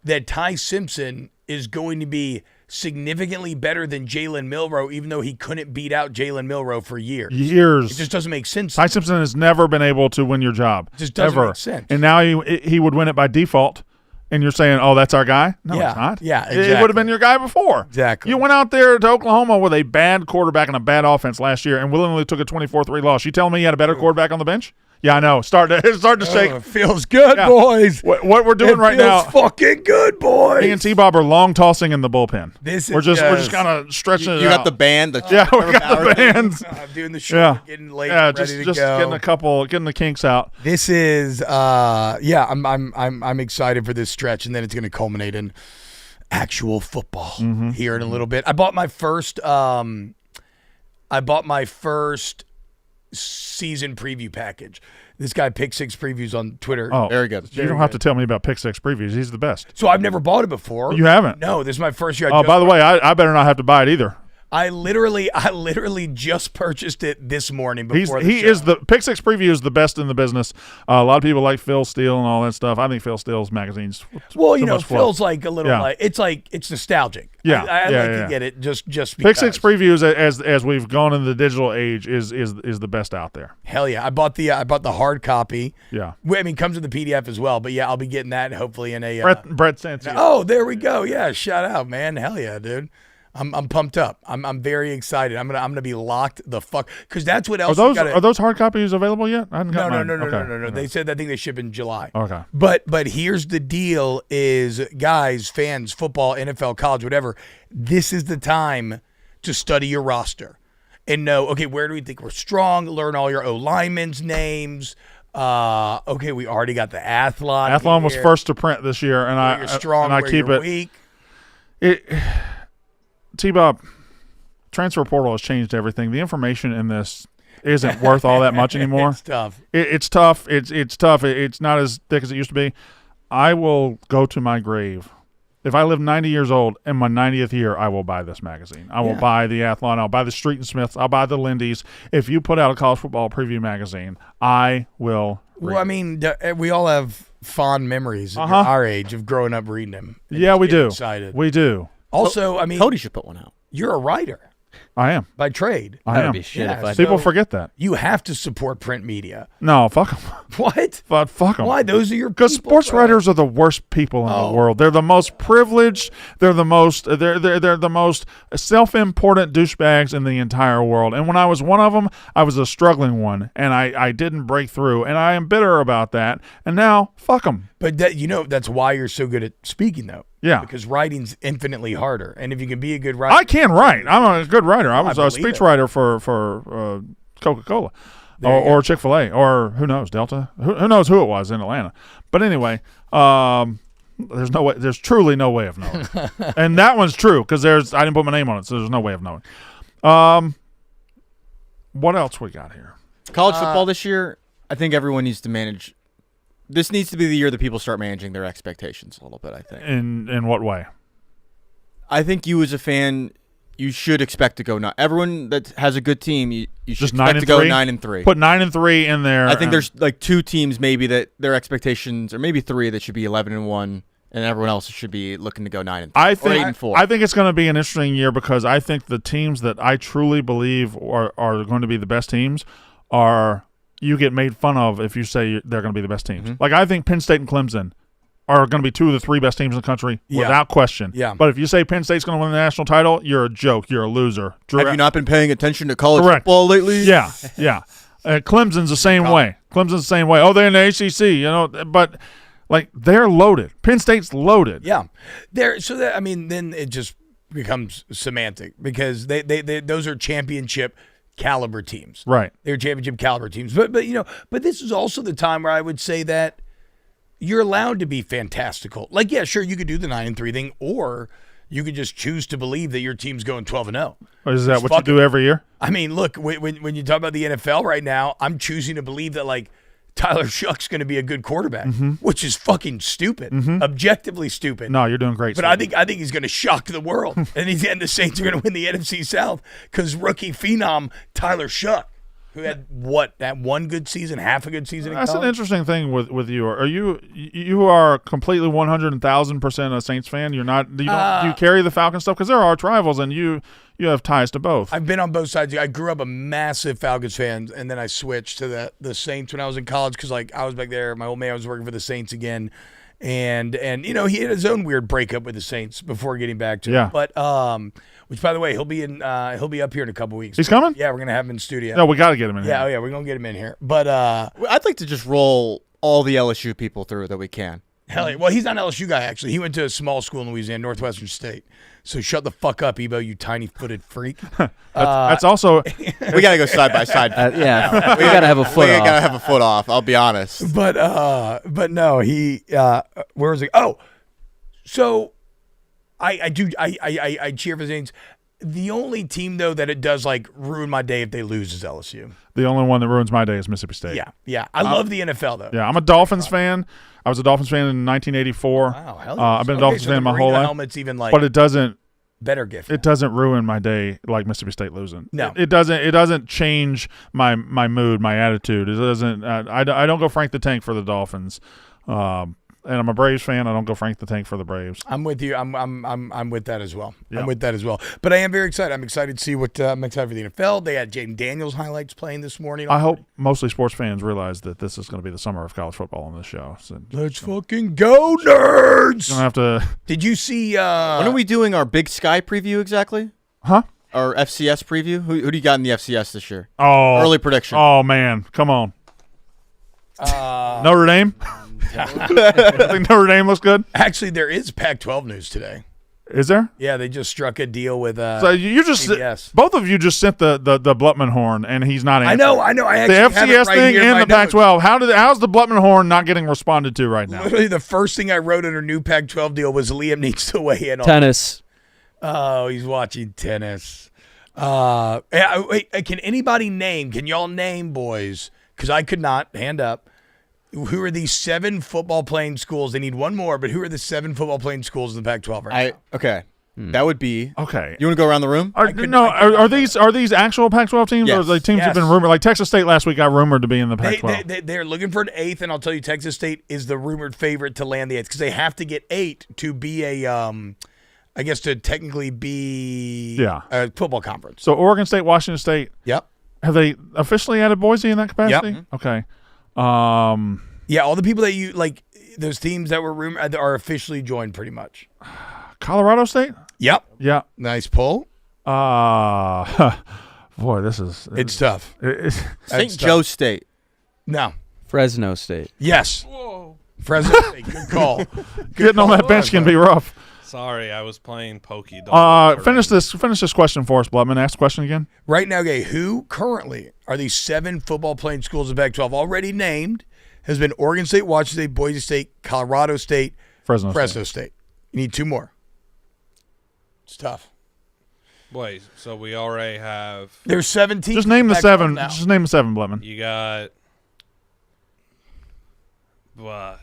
that Ty Simpson is going to be significantly better than Jalen Milroe, even though he couldn't beat out Jalen Milroe for years. It just doesn't make sense. Ty Simpson has never been able to win your job. It just doesn't make sense. And now he would win it by default, and you're saying, oh, that's our guy? No, it's not. Yeah, exactly. It would have been your guy before. Exactly. You went out there to Oklahoma with a bad quarterback and a bad offense last year and willingly took a 24-3 loss. You telling me you had a better quarterback on the bench? Yeah, I know. It's starting to shake. It feels good, Yeah. boys. What we're doing It right feels now, fucking good, boys. me and T-Bob are long tossing in the bullpen. We're just kind of stretching it You out. got the band. Yeah, we got the bands. I'm doing the show. Yeah. Getting late. Yeah, ready just to just go. getting the kinks out. This is I'm excited for this stretch, and then it's going to culminate in actual football here in a little bit. I bought my first season preview package. This guy Pick Six Previews on Twitter. Oh, Very good. You don't have to tell me about Pick Six Previews. He's the best. So I've never bought it before. You haven't? No, this is my first year. Oh, by the way, I better not have to buy it either. I literally just purchased it this morning before He is the Pick Six Preview is the best in the business. A lot of people like Phil Steele and all that stuff. I think Phil Steele's magazine's well, too you know, much fluff. Phil's like a little Yeah. it's nostalgic. Yeah, I yeah, like yeah. to get it just because. Pick Six Previews as we've gone in the digital age is the best out there. Hell yeah! I bought the hard copy. Yeah, I mean, it comes with the PDF as well. But yeah, I'll be getting that hopefully in a. Brett sent you. Oh, there we go. Yeah, shout out, man. Hell yeah, dude. I'm pumped up. I'm very excited. I'm gonna be locked the fuck because that's what else. Are those hard copies available yet? I haven't got No. mine. Okay. They said I think they ship in July. Okay. But here's the deal: is guys, fans, football, NFL, college, whatever. This is the time to study your roster and know. Okay, where do we think we're strong? Learn all your O linemen's names. Okay, we already got the Athlon. Athlon was here. first to print this year, and Where you're strong, and I where keep you're it. weak. T-Bob, transfer portal has changed everything. The information in this isn't worth all that much anymore. It's tough. It's tough. It's tough. It's not as thick as it used to be. I will go to my grave. If I live 90 years old in my 90th year, I will buy this magazine. I will buy the Athlon. I'll buy the Street and Smiths. I'll buy the Lindy's. If you put out a college football preview magazine, I will read. Well, I mean, we all have fond memories at our age of growing up reading them. and Yeah, just we getting do. Excited. We do. Also, I mean, Cody should put one out. you're a writer I am. by trade. I That'd am. be shit Yeah, if I so- People forget that. You have to support print media. No, fuck them. What? But fuck them. Why? Those are your Because people, sports bro. writers are the worst people in the world. They're the most privileged. They're the most. They're the most self-important douchebags in the entire world. And when I was one of them, I was a struggling one, and I didn't break through, and I am bitter about that. And now, fuck them. But that's why you're so good at speaking, though. Yeah. Because writing's infinitely harder, and if you can be a good writer, I can write. I'm a good writer. I was a believe speech it. writer for Coca-Cola, or Chick-fil-A, or who knows, Delta. Who knows who it was in Atlanta? But anyway, there's no way. There's truly no way of knowing, and that one's true because I didn't put my name on it, so there's no way of knowing. What else we got here? College football this year, I think everyone needs to manage. This needs to be the year that people start managing their expectations a little bit, I think. In what way? I think you as a fan, you should expect to go. Everyone that has a good team, you should Just 9 expect and to go 3? 9-3. Put 9-3 in there. I think and- there's like two teams maybe that their expectations, or maybe three that should be 11-1, and everyone else should be looking to go 9-3. I or think 8-4. I think it's going to be an interesting year because I think the teams that I truly believe are going to be the best teams are you get made fun of if you say they're going to be the best teams. Like I think Penn State and Clemson are going to be two of the three best teams in the country without question. Yeah. But if you say Penn State's going to win the national title, you're a joke. You're a loser. Have you not been paying attention to college Correct. football lately? Yeah, yeah. Clemson's the same way. Clemson's the same way. Oh, they're in the ACC, but like they're loaded. Penn State's loaded. yeah, then it just becomes semantic because they those are championship caliber teams. Right. They're championship caliber teams. But this is also the time where I would say that you're allowed to be fantastical. Like, yeah, sure, you could do the 9-3 thing, or you could just choose to believe that your team's going 12-0. Is that Just what you fuck do it. every year? I mean, look, when you talk about the NFL right now, I'm choosing to believe that, like, Tyler Shuck's going to be a good quarterback, which is fucking stupid, objectively stupid. No, you're doing great. But Steve. I think he's going to shock the world, and the Saints are going to win the NFC South because rookie phenom Tyler Shuck, who had that one good season, half a good season. That's in an college. interesting thing with you. Are you are completely 110,000% a Saints fan? You're not. Do you carry the Falcons stuff because they're arch rivals and you have ties to both. I've been on both sides. I grew up a massive Falcons fan, and then I switched to the Saints when I was in college because like I was back there. My old man was working for the Saints again, And he had his own weird breakup with the Saints before getting back to Yeah. it. But which, by the way, he'll be up here in a couple weeks. He's coming? Yeah, we're gonna have him in studio. No, we got to get him in Yeah, here. oh yeah, we're gonna get him in here. But I'd like to just roll all the LSU people through that we can. hell yeah. Well, he's not an LSU guy actually. He went to a small school in Louisiana, Northwestern State. So shut the fuck up, Ebo, you tiny-footed freak. That's also We gotta go side by side. Yeah, we gotta have a foot we off. gotta have a foot off. I'll be honest. But no, he where was it? Oh, so I cheer for the Saints. The only team though that it does like ruin my day if they lose is LSU. the only one that ruins my day is Mississippi State. Yeah. I love the NFL though. Yeah, I'm a Dolphins fan. I was a Dolphins fan in 1984. Wow, hell yeah. I've been a Dolphins so fan the my whole Marino life. helmet's even like But it doesn't better gift. ruin my day like Mississippi State losing. No. It doesn't change my mood, my attitude. It doesn't. I don't go Frank the Tank for the Dolphins. And I'm a Braves fan. I don't go Frank the Tank for the Braves. I'm with you. I'm with that as well. Yep. I'm with that as well. But I am very excited. I'm excited to see what I'm excited for the NFL. They had Jaden Daniels highlights playing this morning. I hope mostly sports fans realize that this is going to be the summer of college football on this show. So Let's fucking go, nerds! you don't have to, Did you see? When are we doing our Big Sky preview exactly? huh? Our FCS preview? Who do you got in the FCS this year? Oh, Early prediction. Oh man, come on. Notre Dame. I think Notre Dame looks good. Actually, there is Pac-12 news today. Is there? Yeah, they just struck a deal with. So you just CBS. both of you just sent the Blutman horn, and he's not I answering. know. I The actually have it FCS right thing here in and my the notes. Pac-12. How's the Blutman horn not getting responded to right now? Literally, the first thing I wrote in her new Pac-12 deal was Liam needs to weigh in on. Tennis. Oh, he's watching tennis. Wait, can anybody name? Can y'all name, boys? Because I could not. Hand up. Who are these 7 football playing schools? They need one more, but who are the 7 football playing schools in the Pac-12 right now? Okay. That would be. Okay. You want to go around the room? Are these these actual teams, or Yes. are they teams Yes. have been rumored? Like Texas State last week got rumored to be in the Pac-12. They're looking for an 8th, and I'll tell you, Texas State is the rumored favorite to land the 8th because they have to get 8 to be I guess to technically be a football conference. So Oregon State, Washington State, Yep. have they officially added Boise in that capacity? Yep. Okay. Yeah, all the people that you like, those teams that were rumored are officially joined pretty much. Colorado State? Yep. Yeah. Nice pull. Boy, this is It's tough. it's- St. Joe State. No. Fresno State. Yes. Fresno State. Good call. getting on that bench can be rough. Sorry, I was playing Pokey. Dog. Finish this question for us, Blutman. Ask the question again. Right now, okay, who currently are these 7 football playing schools in Pac-12 already named? Has been Oregon State, Washington State, Boise State, Colorado State, Fresno State. You need 2 more. It's tough. Wait, so we already have. There's 17. Just name the Pac-12 7. now. Just name the 7, Blutman. You got. What?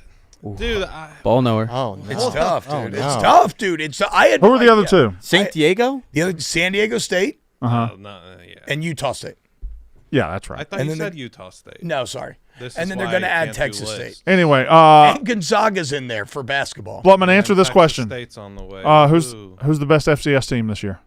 Dude, Ball knower. Oh, no. It's tough, dude. Oh, It's no. tough, dude. It's I had Who no are the other idea. 2? St. Diego? The other San Diego State no, yeah. and Utah State. Yeah, that's I right. thought and you then said Utah State. No, sorry. This And is then they're why going to you add can't do Texas lists. State. Anyway, And Gonzaga's in there for basketball. Blutman, answer this Texas question. State's on the way. Who's the best FCS team this year?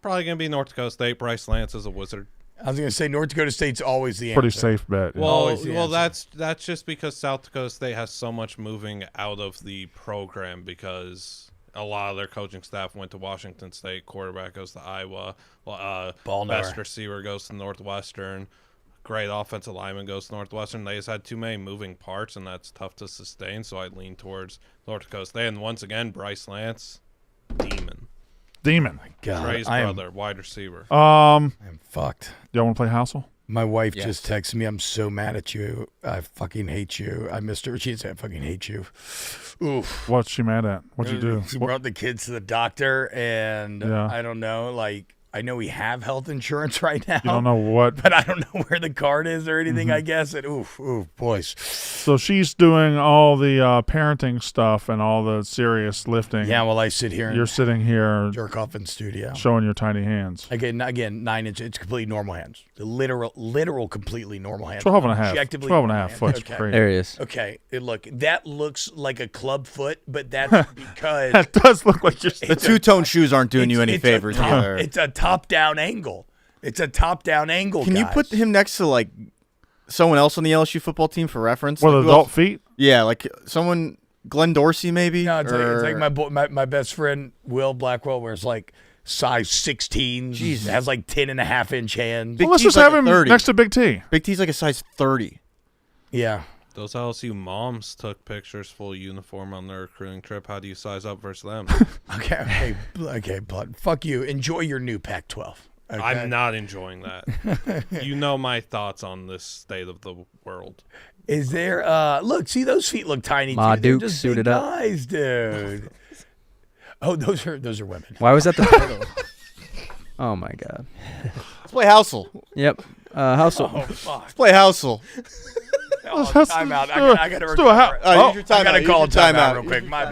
Probably gonna be North Dakota State. Bryce Lance is a wizard. I was going to say North Dakota State's always the answer. Pretty safe bet. yeah. Always the answer. That's just because South Dakota State has so much moving out of the program because a lot of their coaching staff went to Washington State. Quarterback goes to Iowa. Ball Best knower. receiver goes to Northwestern. Great offensive lineman goes to Northwestern. They just had too many moving parts, and that's tough to sustain. So I lean towards North Dakota State. And once again, Bryce Lance, demon. God, Trey's I am brother, wide receiver. I'm fucked. Y'all want to play Housel? My wife Yes. just texted me. I'm so mad at you. I fucking hate you. I missed her. She didn't say I fucking hate you. Oof. What's she mad at? What'd you do? She brought the kids to the doctor, and Yeah. I don't know. Like, I know we have health insurance right now. You don't know what. But I don't know where the card is or anything, I guess. And oof, boys. So she's doing all the parenting stuff and all the serious lifting. Yeah, well, I sit here and You're sitting here jerk off in studio. showing your tiny hands. Again, 9 inches. It's completely normal hands. The literal, completely normal hands. 12 and a half. Objectively 12 and a normal half hands. foot's Okay. great. There he is. Okay, that looks like a club foot, but that's because That does look like you're. The two-tone shoes aren't doing you any it's favors either. It's a top-down angle. It's a top-down angle. Can you guys. put him next to like someone else on the LSU football team for reference? With Like, who adult else- feet? Yeah, like someone, Glenn Dorsey maybe? No, it's like Or- my, boy, my best friend, Will Blackwell, wears like size 16. Jesus. Has like 10.5-inch hands. Big Well, let's T's just like have a him 30. next to Big T. Big T's like a size 30. Yeah. Those LSU moms took pictures full uniform on their recruiting trip. How do you size up versus them? Okay, bud. Fuck you. Enjoy your new Pac-12. Okay? I'm not enjoying that. You know my thoughts on this state of the world. Is there? Look, see those feet look tiny. Ma too. They're Duke just suited big up. guys, dude. Oh, those are women. Why was that the title? Oh my god. Let's play Housel. Yep. Household. Oh fuck. Let's play Housel. Time out. I gotta let's do a I use your timeout. gotta Use call your a timeout timeout. real quick. My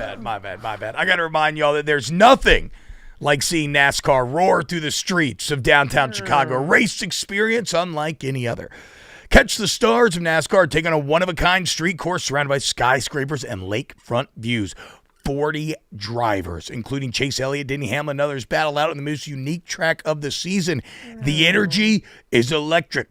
bad. I gotta remind y'all that there's nothing like seeing NASCAR roar through the streets of downtown Chicago. Race experience unlike any other. Catch the stars of NASCAR take on a one-of-a-kind street course surrounded by skyscrapers and lakefront views. 40 drivers, including Chase Elliott, Denny Hamlin, and others, battle out on the most unique track of the season. The energy is electric.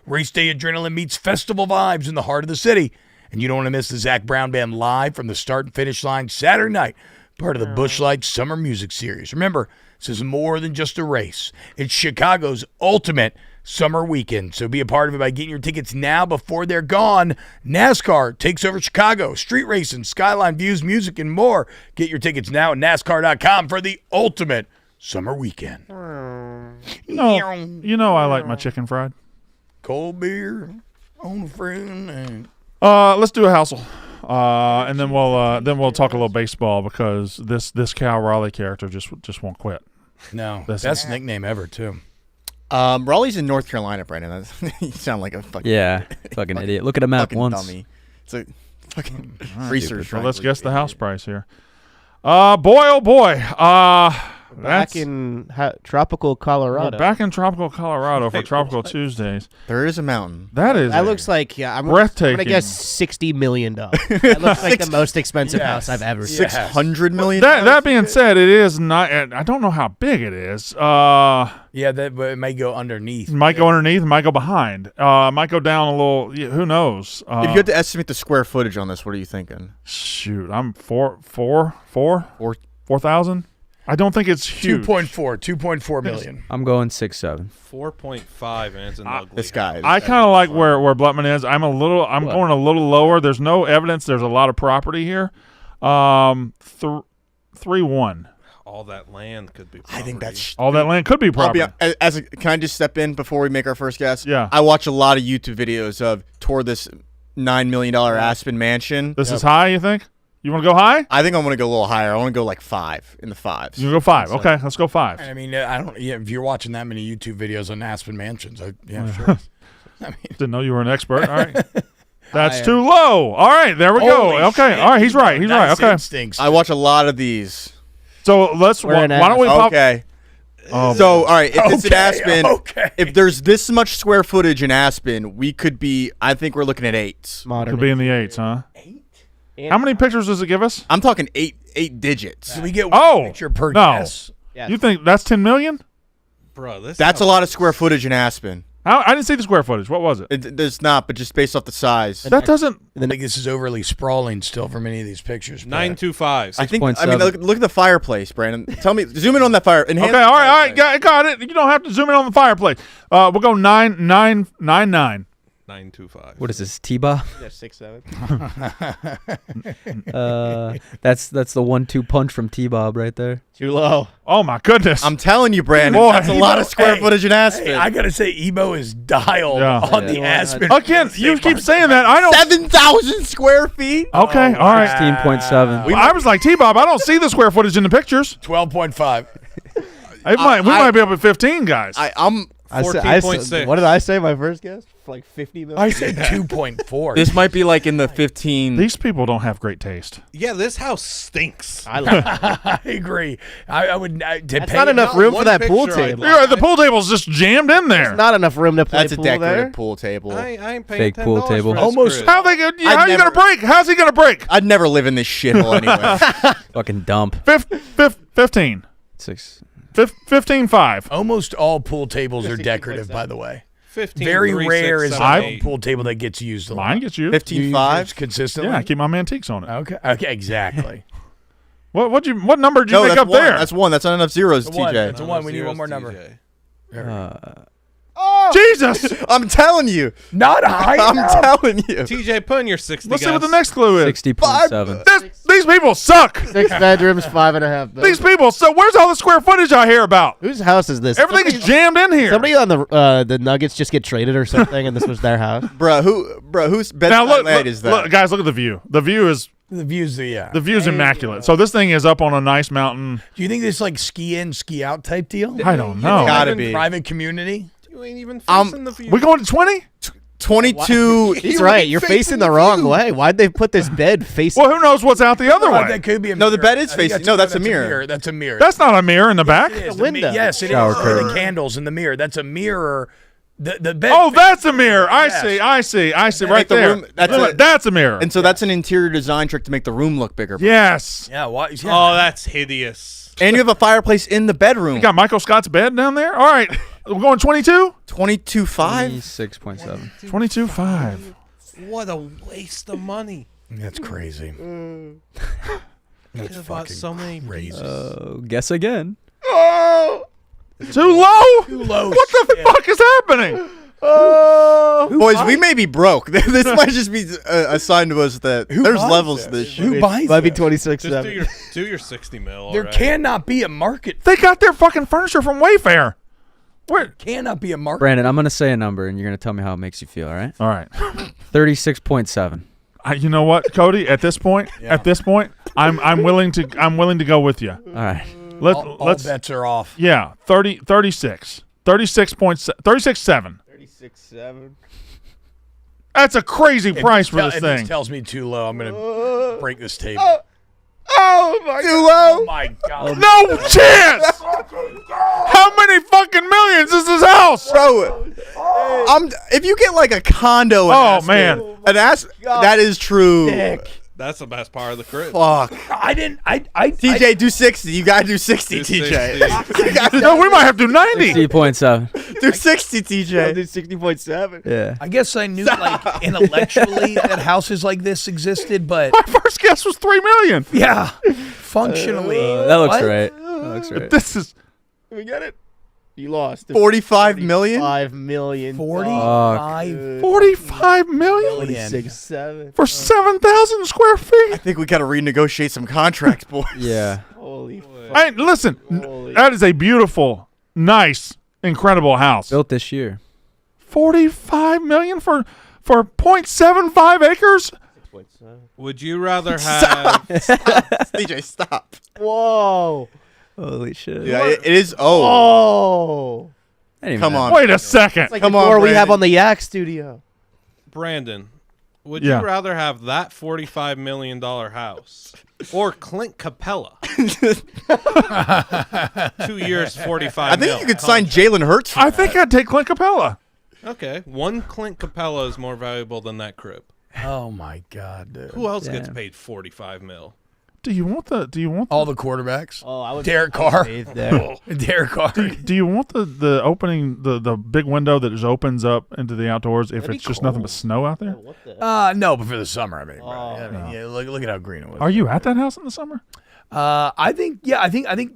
Race day adrenaline meets festival vibes in the heart of the city. And you don't want to miss the Zach Brown Band live from the start and finish line Saturday night, part of the Busch Lights Summer Music Series. Remember, this is more than just a race. It's Chicago's ultimate summer weekend. So be a part of it by getting your tickets now before they're gone. NASCAR takes over Chicago. Street racing, skyline views, music, and more. Get your tickets now at NASCAR.com for the ultimate summer weekend. You know I like my chicken fried. Cold beer on the friend. Let's do a Housel. And then we'll talk a little baseball because this Cal Raleigh character just won't quit. No, That's- best nickname ever, too. Raleigh's in North Carolina, Brandon. You sound like a fucking, Yeah. Fucking idiot. Look at a map fucking once. dummy. It's a fucking research. So let's guess the house price here. Boy, oh boy. Back in tropical Colorado. We're back in tropical Colorado for Tropical Tuesdays. There is a mountain. That is That looks like I'm breathtaking. gonna guess $60 million. That looks like the most expensive house I've ever seen. Yes. 600 million. That being said, it is not. I don't know how big it is. Yeah, but it may go underneath. Might go underneath, might go behind. Might go down a little. Yeah, who knows? If you had to estimate the square footage on this, what are you thinking? Shoot, I'm 4,000. I don't think it's huge. 2.4 million. I'm going 6-7. 4.5, and it's an ugly. This guy. I kind of like where Blutman is. I'm going a little lower. There's no evidence. There's a lot of property here. 3-1. All that land could be. I think that's. All that land could be property. Can I just step in before we make our first guess? Yeah. I watch a lot of YouTube videos of toward this $9 million Aspen mansion. This is high, you think? You want to go high? I think I'm going to go a little higher. I want to go like 5 in the 5s. You go 5. Okay, let's go 5. I mean, I don't. Yeah, if you're watching that many YouTube videos on Aspen Mansions, sure. Didn't know you were an expert. All right. That's too low. All right, there we go. Holy Okay. shit. All right, he's right. He's right. Nice Okay. instincts. I watch a lot of these. So let's. Why don't we pop? Okay. Oh, So, all right, if it's in Aspen, okay. if there's this much square footage in Aspen, we could be, I think we're looking at 8s. Modern. could be in the 8s, huh? How many pictures does it give us? I'm talking 8 digits. Do we get Oh, one picture per no. guess? Yes. You think that's 10 million? Bro, this. That's a lot of square footage in Aspen. I didn't see the square footage. What was it? There's not, but just based off the size. That doesn't. I think this is overly sprawling still from any of these pictures. but- 925. I think. 6.7. Look at the fireplace, Brandon. Tell me, zoom in on that fire. Enhance Okay, the all right, fireplace. got it. You don't have to zoom in on the fireplace. We'll go 999. 925. What is this, T-Bob? Yeah, 6, 7. That's the 1-2 punch from T-Bob right there. Too low. Oh my goodness. I'm telling you, Brandon, Boy. that's a lot of square footage in Aspen. Hey, I gotta say, Ebo is dialed Yeah. on the Aspen. Again, you keep saying that. I don't. 7,000 square feet. Okay, all right. 16.7. I was like T-Bob. I don't see the square footage in the pictures. 12.5. We might be up at 15 guys. I'm. I said, 14.6. what did I say? My first guess? Like 50 million. I said 2.4. This might be like in the 15. These people don't have great taste. Yeah, this house stinks. I like I agree. I would. That's not enough room for that pool table. Yeah, the pool table's just jammed in there. Not enough room to play That's a pool decorative there. pool table. I ain't paying Fake pool $10 table. for this Almost- grid. How are you gonna break? How's he gonna break? I'd never live in this shithole anyway. Fucking dump. 15. 6. 15.5. Almost all pool tables are decorative, by the way. 15, Very 3, rare 6, is 7, a 8. pool table that gets used a lot. Mine gets you. 15.5. Consistently? Yeah, I keep my Mantiques on it. Okay, exactly. What number did you No, pick that's up one. there? That's one. That's not enough zeros, It's a one. TJ. It's a one. We need one more number. TJ. Jesus! I'm telling you. Not high I'm enough. telling you. TJ, put in your 60. Let's see what the guys. next clue is. 60.7. These people suck. 6 bedrooms, 5.5 bedrooms. These people. So where's all the square footage I hear about? Whose house is this? Everything is jammed in here. Somebody on the Nuggets just get traded or something, and this was their house. Whose bed Now look, night is that? look, guys, look at the view. The view is The view's immaculate. So this thing is up on a nice mountain. Do you think this like ski in, ski out type deal? I don't know. Gotta be. Private community? You ain't even facing the view. We going to 20? 22. He's right. You're facing the wrong way. Why'd they put this bed facing? Well, who knows what's out the other way? That could be a No, mirror. the bed is I think facing- no, that's a mirror. That's a mirror. That's not a mirror in the back. It is. a window. Yes, it Shower is. curtain. The candles in the mirror. That's a mirror. The bed. Oh, that's a mirror. I Yes. see. Right Make the there. room- that's Look, a- that's a mirror. And so that's an interior design trick to make the room look bigger. Yes. Yeah. Why? Yeah. Oh, that's hideous. And you have a fireplace in the bedroom. You got Michael Scott's bed down there? All right. We're going 22? 22.5. 26.7. 22.5. What a waste of money. That's crazy. That's Could have bought fucking so many. crazy. Guess again. Too low? Too low. What the fuck is happening? Boys, we may be broke. This might just be a sign to us that there's buys levels to this? this shit. Who buys Might be that? 26. Just do your 60 mil. There already. cannot be a market. They got their fucking furniture from Wayfair. Where? Cannot be a market. Brandon, I'm going to say a number, and you're going to tell me how it makes you feel, all right? All right. 36.7. You know what, Cody? At this point, I'm willing to go with you. All right. All bets are off. Yeah, 36. 36.7. 36.7. That's a crazy price for this If thing. this tells me too low, I'm gonna break this table. Oh my Too Oh low. my god! No chance! How many fucking millions is this house? Bro, if you get like a condo in Oh, Aspen, man. that is true. That's the best part of the crib. Fuck. I didn't. I TJ, do 60. You gotta do 60, TJ. No, we might have to do 90. 60.7. Do 60, TJ. 60.7. Yeah. I guess I knew like intellectually that houses like this existed, but My first guess was 3 million. yeah, functionally, That looks what? right. That looks right. This is We get it. You lost. 45 million? 5 million. 45 45 million 6.7. for 7,000 square I feet. think we gotta renegotiate some contracts, boys. Yeah. Holy fuck. Hey, listen, Holy- that is a beautiful, nice, incredible house. Built this year. 45 million for 0.75 acres? Would you rather have? TJ, stop. Whoa. Holy shit. Yeah, it is. Oh. Oh. Anyway, Come on. Wait a second. It's like Come the on, door we have Brandon. on the Yak studio. Brandon, would Yeah. you rather have that $45 million house or Clint Capella? 2 years, 45 I think mil you could sign contract. Jalen Hurts for I think I'd take Clint Capella. Okay, one Clint Capella is more valuable than that crib. Oh my god, dude! Who else gets Damn. paid 45 mil? Do you want All the quarterbacks. Oh, I would. Derek Carr. There. Derek Carr. do you want the opening the big window that just opens up into the outdoors if That'd be it's just nothing but cool. snow out there? What the? No, but for the summer, I mean, Oh, right? I mean, yeah, look at how green it was. Are you at that house in the summer? I think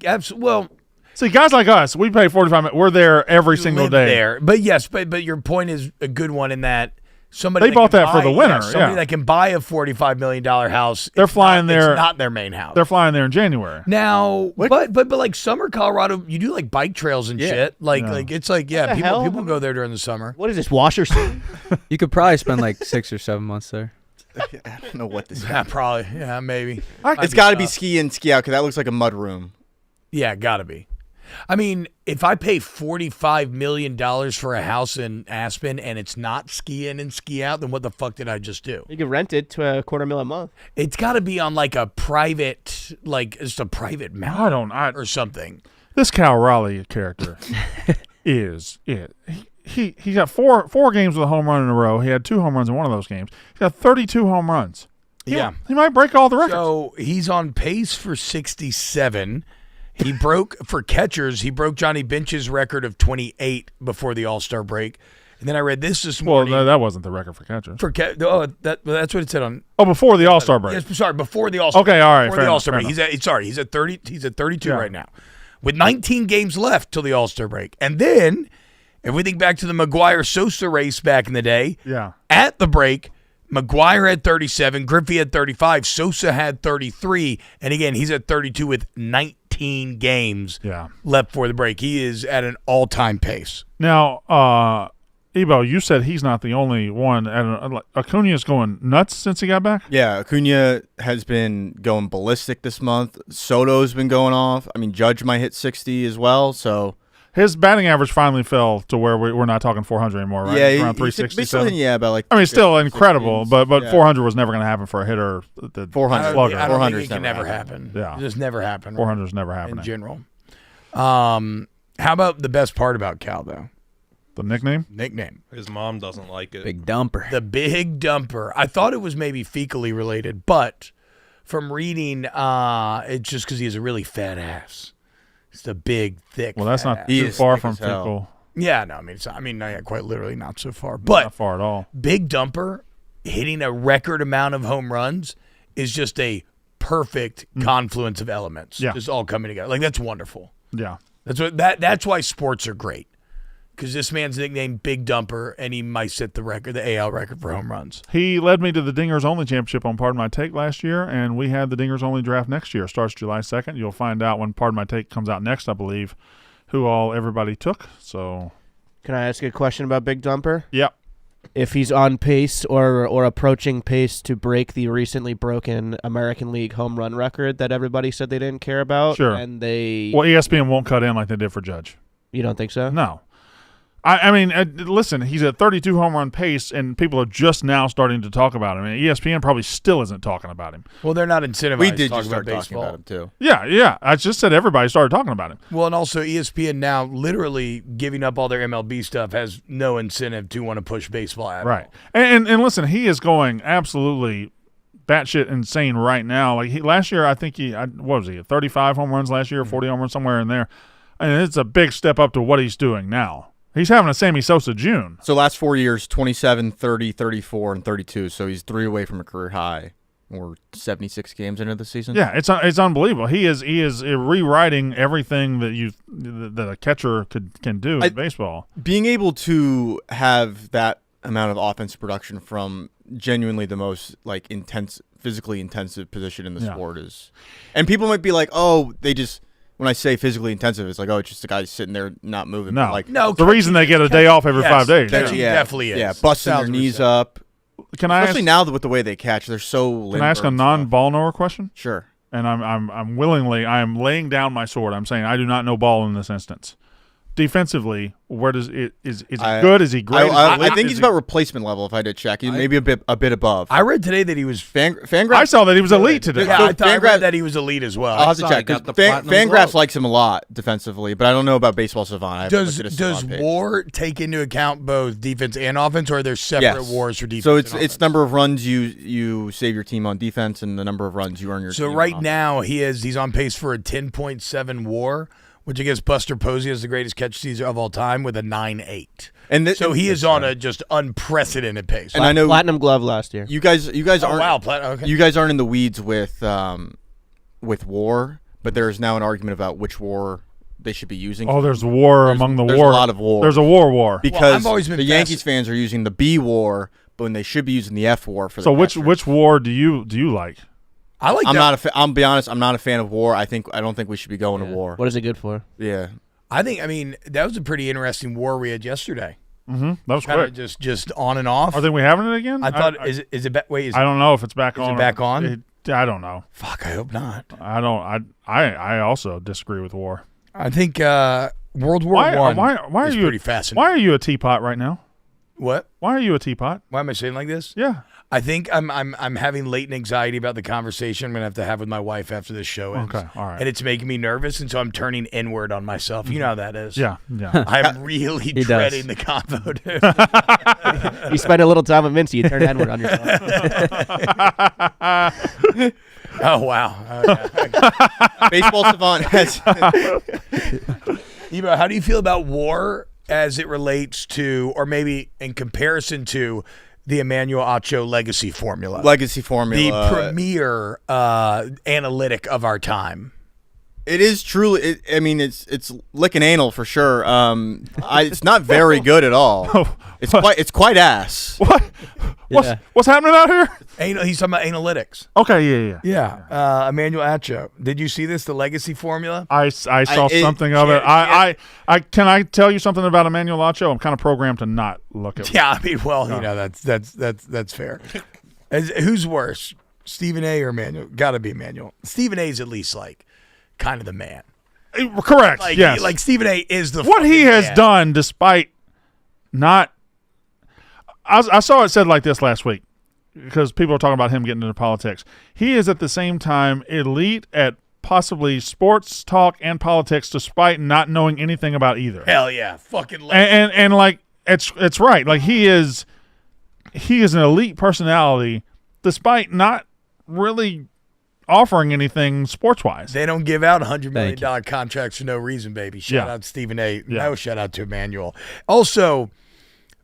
absolutely. Well, See, guys like us, we pay 45 minutes. We're there every single live day. there, but yes, but your point is a good one in that somebody They bought can that for buy- the winter, somebody yeah. that can buy a $45 million house. They're it's flying not, there- It's not their main house. They're flying there in January. Now, but like summer Colorado, you do like bike trails and shit. Like Yeah. like it's like yeah, the hell? people go there during the summer. What is this, Washer City? you could probably spend like 6 or 7 months there. I don't know what this is. Yeah, probably. Yeah, maybe. It's got to be ski in, ski out, because that looks like a mud room. Yeah, gotta be. I mean, if I pay $45 million for a house in Aspen and it's not ski in and ski out, then what the fuck did I just do? You could rent it to $250,000 a month. It's got to be on like a private, like just a private mountain or something. This Cal Raleigh character is it. He got four games with a home run in a row. He had 2 home runs in one of those games. He got 32 home runs. Yeah. He might break all the records. So he's on pace for 67. He broke, for catchers, he broke Johnny Bench's record of 28 before the All-Star break. And then I read this Well, morning. that wasn't the record for catches. That's what it said on. Before the All-Star break. Yes, sorry, before the All-Star. Okay, all right, Before fair the enough, All-Star fair break. He's at 30. He's at 32 Yeah. right now, with 19 games left till the All-Star break. And then, if we think back to the McGuire-Sosa race back in the day, Yeah. at the break, McGuire had 37, Griffey had 35, Sosa had 33, and again, he's at 32 with 19 games left for the break. He is at an all-time pace. Now, Ebo, you said he's not the only one. Acuna's going nuts since he got back? Yeah, Acuna has been going ballistic this month. Soto's been going off. I mean, Judge might hit 60 as well, so... His batting average finally fell to where we're not talking 400 anymore, right? Yeah, around 367. Yeah, about like. I mean, still incredible, but yeah. 400 was never going to happen for a hitter. 400 slugger. I don't think 400's it can never happen. Yeah. It just never happened. 400 is never in happening. general. How about the best part about Cal, though? The nickname? Nickname. His mom doesn't like it. Big dumper. The Big Dumper. I thought it was maybe fecally related, but from reading, it's just because he has a really fat ass. It's a big, thick. Well, that's fat not ass. too is far thick from as hell. fecal. Yeah, no, yeah, quite literally not so far. But Not far at all. Big Dumper hitting a record amount of home runs is just a perfect confluence of elements. Yeah. Just all coming together. Like, that's wonderful. Yeah. That's why sports are great. Because this man's nicknamed Big Dumper, and he might set the AL record for home runs. He led me to the Dingers Only Championship on Pardon My Take last year, and we had the Dingers Only draft next year. Starts July 2nd. You'll find out when Pardon My Take comes out next, I believe, who everybody took. So, Can I ask you a question about Big Dumper? yep. If he's on pace or approaching pace to break the recently broken American League home run record that everybody said they didn't care about, Sure. and they, Well, ESPN won't cut in like they did for Judge. you don't think so? No. I mean, listen, he's at 32 home run pace, and people are just now starting to talk about him. And ESPN probably still isn't talking about him. Well, they're not incentivized We to did talk just start about talking baseball. about him, too. Yeah. I just said everybody started talking about him. Well, and also ESPN now literally giving up all their MLB stuff has no incentive to want to push baseball at Right. all. And listen, he is going absolutely batshit insane right now. Like last year, I think what was he? 35 home runs last year, 40 home runs, somewhere in there. And it's a big step up to what he's doing now. He's having a Sammy Sosa June. So last 4 years, 27, 30, 34, and 32. So he's 3 away from a career high. We're 76 games into the season. Yeah, it's unbelievable. He is rewriting everything that a catcher can do in baseball. Being able to have that amount of offensive production from genuinely the most like physically intensive position in the sport is, and people might be like, oh, they just. When I say physically intensive, it's like, oh, it's just a guy sitting there not moving. No, like, No, the reason they get a day off every 5 days. Catching yeah, definitely is. Yeah, busting their 1000%. knees up. Can I Especially now with the way they catch, they're so limber. Can I ask a and stuff. non-ball knower question? Sure. And I'm laying down my sword. I'm saying I do not know ball in this instance. Defensively, where does it is he good? Is he great? I think he's about replacement level. If I did check, maybe a bit above. I read today that he was. Fangraphs. I saw that he was elite today. Yeah, So I Fangraph- read that he was elite as well. I'll have to saw check. he got 'cause the platinum Fangraphs glove. likes him a lot defensively, but I don't know about Baseball Savant. I haven't Does looked at his does Savant page. WAR take into account both defense and offense, or are there separate Yes. wars for defense? So and it's offense? number of runs you save your team on defense and the number of runs you earn your So team right on now he's on pace for a 10.7 WAR, which I guess Buster Posey is the greatest catch teaser of all time with a 9.8. And So he is on a just unprecedented pace. And I know Platinum glove last year. you guys oh, aren't wow, okay. you guys aren't in the weeds with WAR, but there is now an argument about which WAR they should be using. Oh, there's war among the there's war. a lot of war. There's a war. because I've always been the Yankees fans are using the B WAR, but when they should be using the F WAR for the So which catchers. war do you like? I like I'm that. not I'll be honest, I'm not a fan of WAR. I don't think we should be going to WAR. What is it good for? Yeah. I mean, that was a pretty interesting WAR we had yesterday. Mm-hmm. That was Kind quick. of just on and off. Are they we having it again? I thought, is it back? Wait, is I don't know if it's back Is on. it back on? I don't know. fuck, I hope not. I don't. I also disagree with war. I think World War Why One are is you pretty fascinating. Why are you a teapot right now? What? Why are you a teapot? Why am I saying like this? Yeah. I think I'm having latent anxiety about the conversation I'm gonna have with my wife after this show ends. Okay, all right. And it's making me nervous, and so I'm turning inward on myself. You know how that is. Yeah. I'm really does. dreading the convo, dude. You spend a little time with Mincy, you turn inward on yourself. Oh wow. Okay. Baseball Savant has Ebo, how do you feel about WAR as it relates to, or maybe in comparison to, the Emmanuel Acho legacy formula. Legacy formula. The premier analytic of our time. It is truly. I mean, it's licking anal for sure. It's not very good at all. It's quite ass. What? Yeah. What's happening out here? He's talking about analytics. Okay, yeah. Emmanuel Acho. Did you see this? The legacy formula. I saw something of it. I can I tell you something about Emmanuel Acho? I'm kind of programmed to not look at. Yeah, I mean, well, that's fair. Who's worse, Stephen A. or Emmanuel? Got to be Emmanuel. Stephen A. is at least like kind of the man. Correct. Like, yes. Like Stephen A. is the what he has man. done, despite not. I saw it said like this last week because people are talking about him getting into politics. He is at the same time elite at possibly sports talk and politics, despite not knowing anything about either. Hell yeah, fucking. And like it's right. Like he is an elite personality, despite not really offering anything sports wise. They don't give out $100 million contracts for no reason, baby. Shout out to Stephen A. Yeah. No shout out to Emmanuel. Also,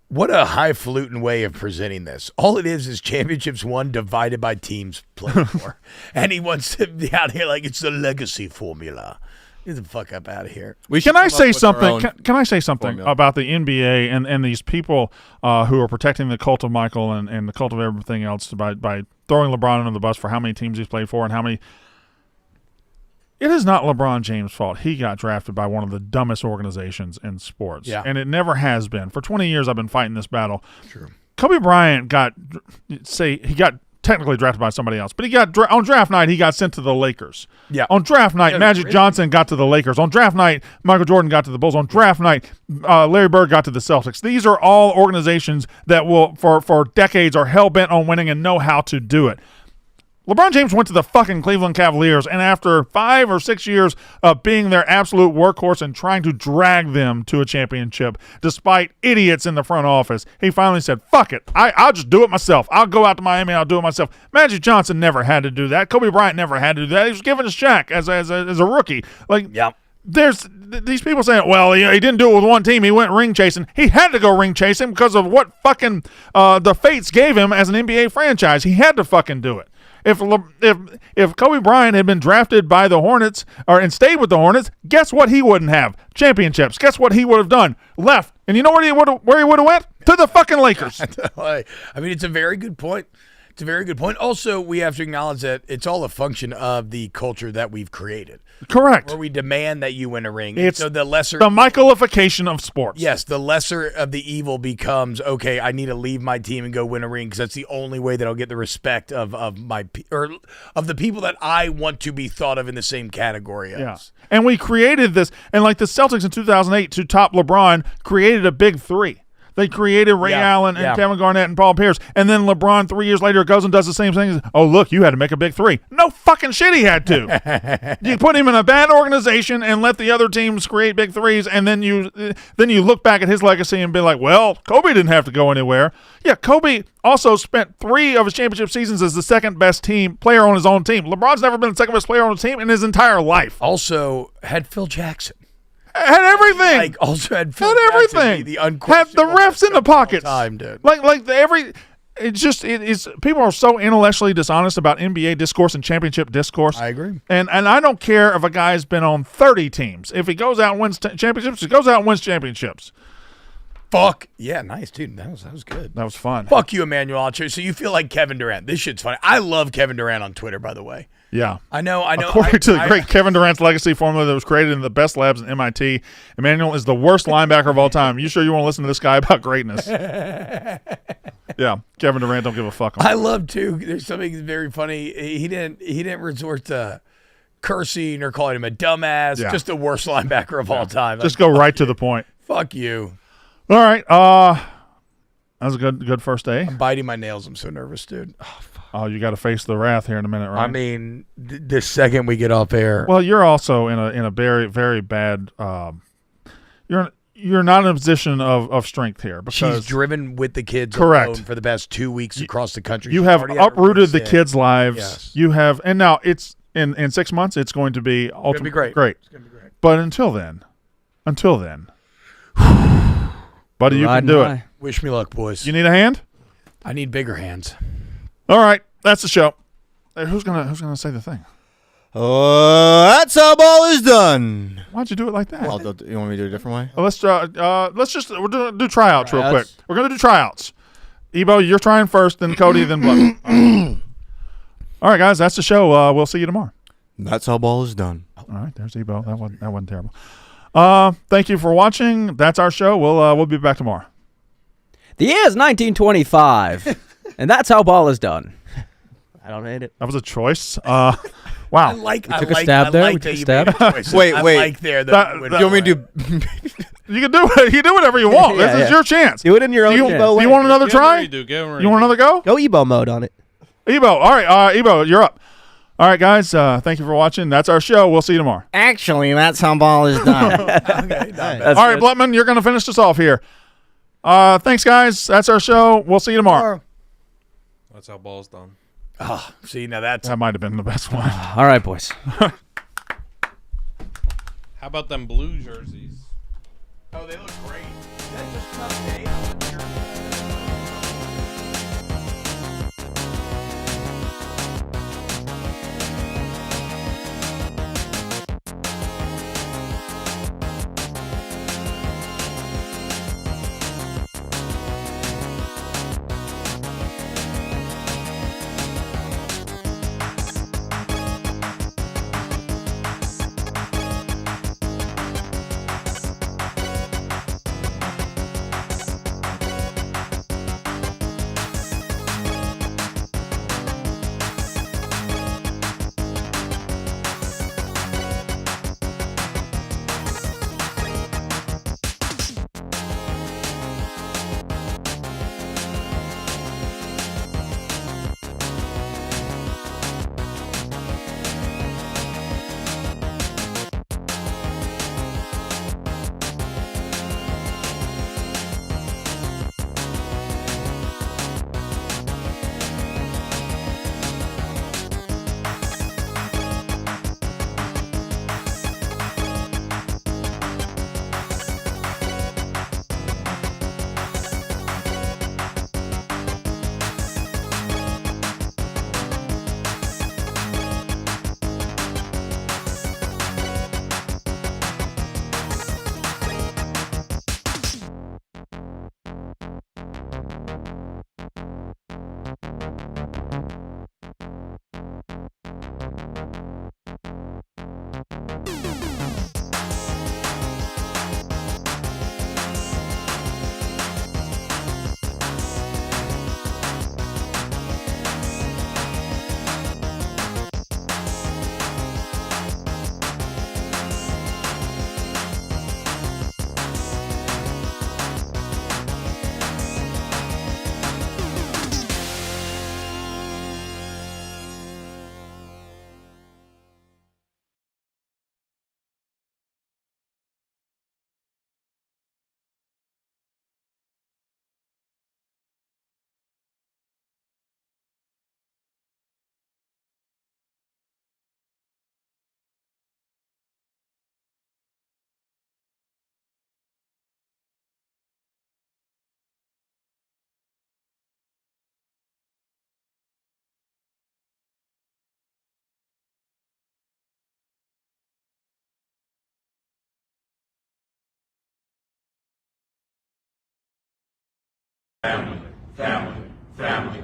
what a highfalutin way of presenting this. All it is championships won divided by teams played for. And he wants to be out here like it's the legacy formula. Get the fuck up out of here. Can I say something? Can I say something about the NBA and these people who are protecting the cult of Michael and the cult of everything else by throwing LeBron under the bus for how many teams he's played for and how many? It is not LeBron James' fault. He got drafted by one of the dumbest organizations in sports, and it never has been. For 20 years, I've been fighting this battle. True. Kobe Bryant got technically drafted by somebody else, but he got on draft night. He got sent to the Lakers. Yeah. On draft night, Magic Johnson got to the Lakers. On draft night, Michael Jordan got to the Bulls. On draft night, Larry Bird got to the Celtics. These are all organizations that will, for decades, are hell bent on winning and know how to do it. LeBron James went to the fucking Cleveland Cavaliers, and after 5 or 6 years of being their absolute workhorse and trying to drag them to a championship, despite idiots in the front office, he finally said, fuck it, I'll just do it myself. I'll go out to Miami, I'll do it myself. Magic Johnson never had to do that. Kobe Bryant never had to do that. He was given a Shaq as a rookie. Like, yeah. There's these people saying, well, he didn't do it with one team. He went ring chasing. He had to go ring chasing because of what fucking the fates gave him as an NBA franchise. He had to fucking do it. If Kobe Bryant had been drafted by the Hornets and stayed with the Hornets, guess what he wouldn't have? Championships. Guess what he would have done? Left. And you know where he would have went? To the fucking Lakers. I mean, it's a very good point. It's a very good point. Also, we have to acknowledge that it's all a function of the culture that we've created. Correct. Where we demand that you win a ring. It's so the Michaelification of sports. Yes, the lesser of the evil becomes, okay, I need to leave my team and go win a ring because that's the only way that I'll get the respect of the people that I want to be thought of in the same category as. Yeah. And we created this, and like the Celtics in 2008 to top LeBron created a big three. They created Ray Allen and Kevin Garnett and Paul Pierce. And then LeBron 3 years later goes and does the same thing. Oh, look, you had to make a big three. No fucking shit he had to. You put him in a bad organization and let the other teams create big threes, and then you look back at his legacy and be like, well, Kobe didn't have to go anywhere. Yeah, Kobe also spent 3 of his championship seasons as the second best team player on his own team. LeBron's never been the second best player on his team in his entire life. Also had Phil Jackson. Had everything. Like also had Phil Had Jackson everything. be the Had the unquestionable refs in the pockets. time, dude. It's people are so intellectually dishonest about NBA discourse and championship discourse. I agree. And I don't care if a guy's been on 30 teams. If he goes out and wins championships, he goes out and wins championships. Fuck. Yeah, nice, dude. That was good. That was fun. Fuck you, Emmanuel Acho. So you feel like Kevin Durant. This shit's funny. I love Kevin Durant on Twitter, by the way. Yeah. I know. According to the great Kevin Durant's legacy formula that was created in the best labs at MIT, Emmanuel is the worst linebacker of all time. You sure you want to listen to this guy about greatness? Yeah. Kevin Durant don't give a fuck. I love, too. There's something very funny. He didn't resort to cursing or calling him a dumbass. Yeah. Just the worst linebacker of all time. Just go right to the point. Fuck you. All right. That was a good first day. I'm biting my nails. I'm so nervous, dude. Oh, you got to face the wrath here in a minute, right? I mean, the second we get off air. Well, you're also in a very, very bad. You're not in a position of strength here because she's driven with the kids correct alone for the past 2 weeks across the country. You She's have already had her uprooted the race in. kids' lives. Yes. You have, and now it's in 6 months. It's going to be ultimately great. Great. It's gonna be great. But until then. Buddy, you can Riding do it. high. Wish me luck, boys. You need a hand? I need bigger hands. All right, that's the show. Hey, who's gonna say the thing? That's how ball is done. Why'd you do it like that? You want me to do it a different way? Well, let's just we're gonna do tryouts real quick. Tryouts. We're gonna do tryouts. Ebo, you're trying first, then Cody, then Blood. All right, guys, that's the show. We'll see you tomorrow. That's how ball is done. All right, there's Ebo. That wasn't terrible. Thank you for watching. That's our show. We'll be back tomorrow. The year is 1925, and that's how ball is done. I don't hate it. That was a choice. Wow. I like took a stab there? We took a stab? Wait. I like there That- you that- went You want me to for do? You can do it. You do whatever you want. Yeah, This is yeah. your chance. Do it in your own You, Ebo way. you want another Give 'em try? redo, give 'em You want redo. another go? Go Ebo mode on it. Ebo. All right. Ebo, you're up. All right, guys. Thank you for watching. That's our show. We'll see you tomorrow. Actually, that's how ball is done. Okay, not bad. That's All right, good. Blutman, you're going to finish us off here. Thanks, guys. That's our show. We'll see you tomorrow. That's how ball's done. Oh, see, now that's That might have been the best one. All right, boys. How about them blue jerseys? oh, they look great. That's just tough day. Family, family, family.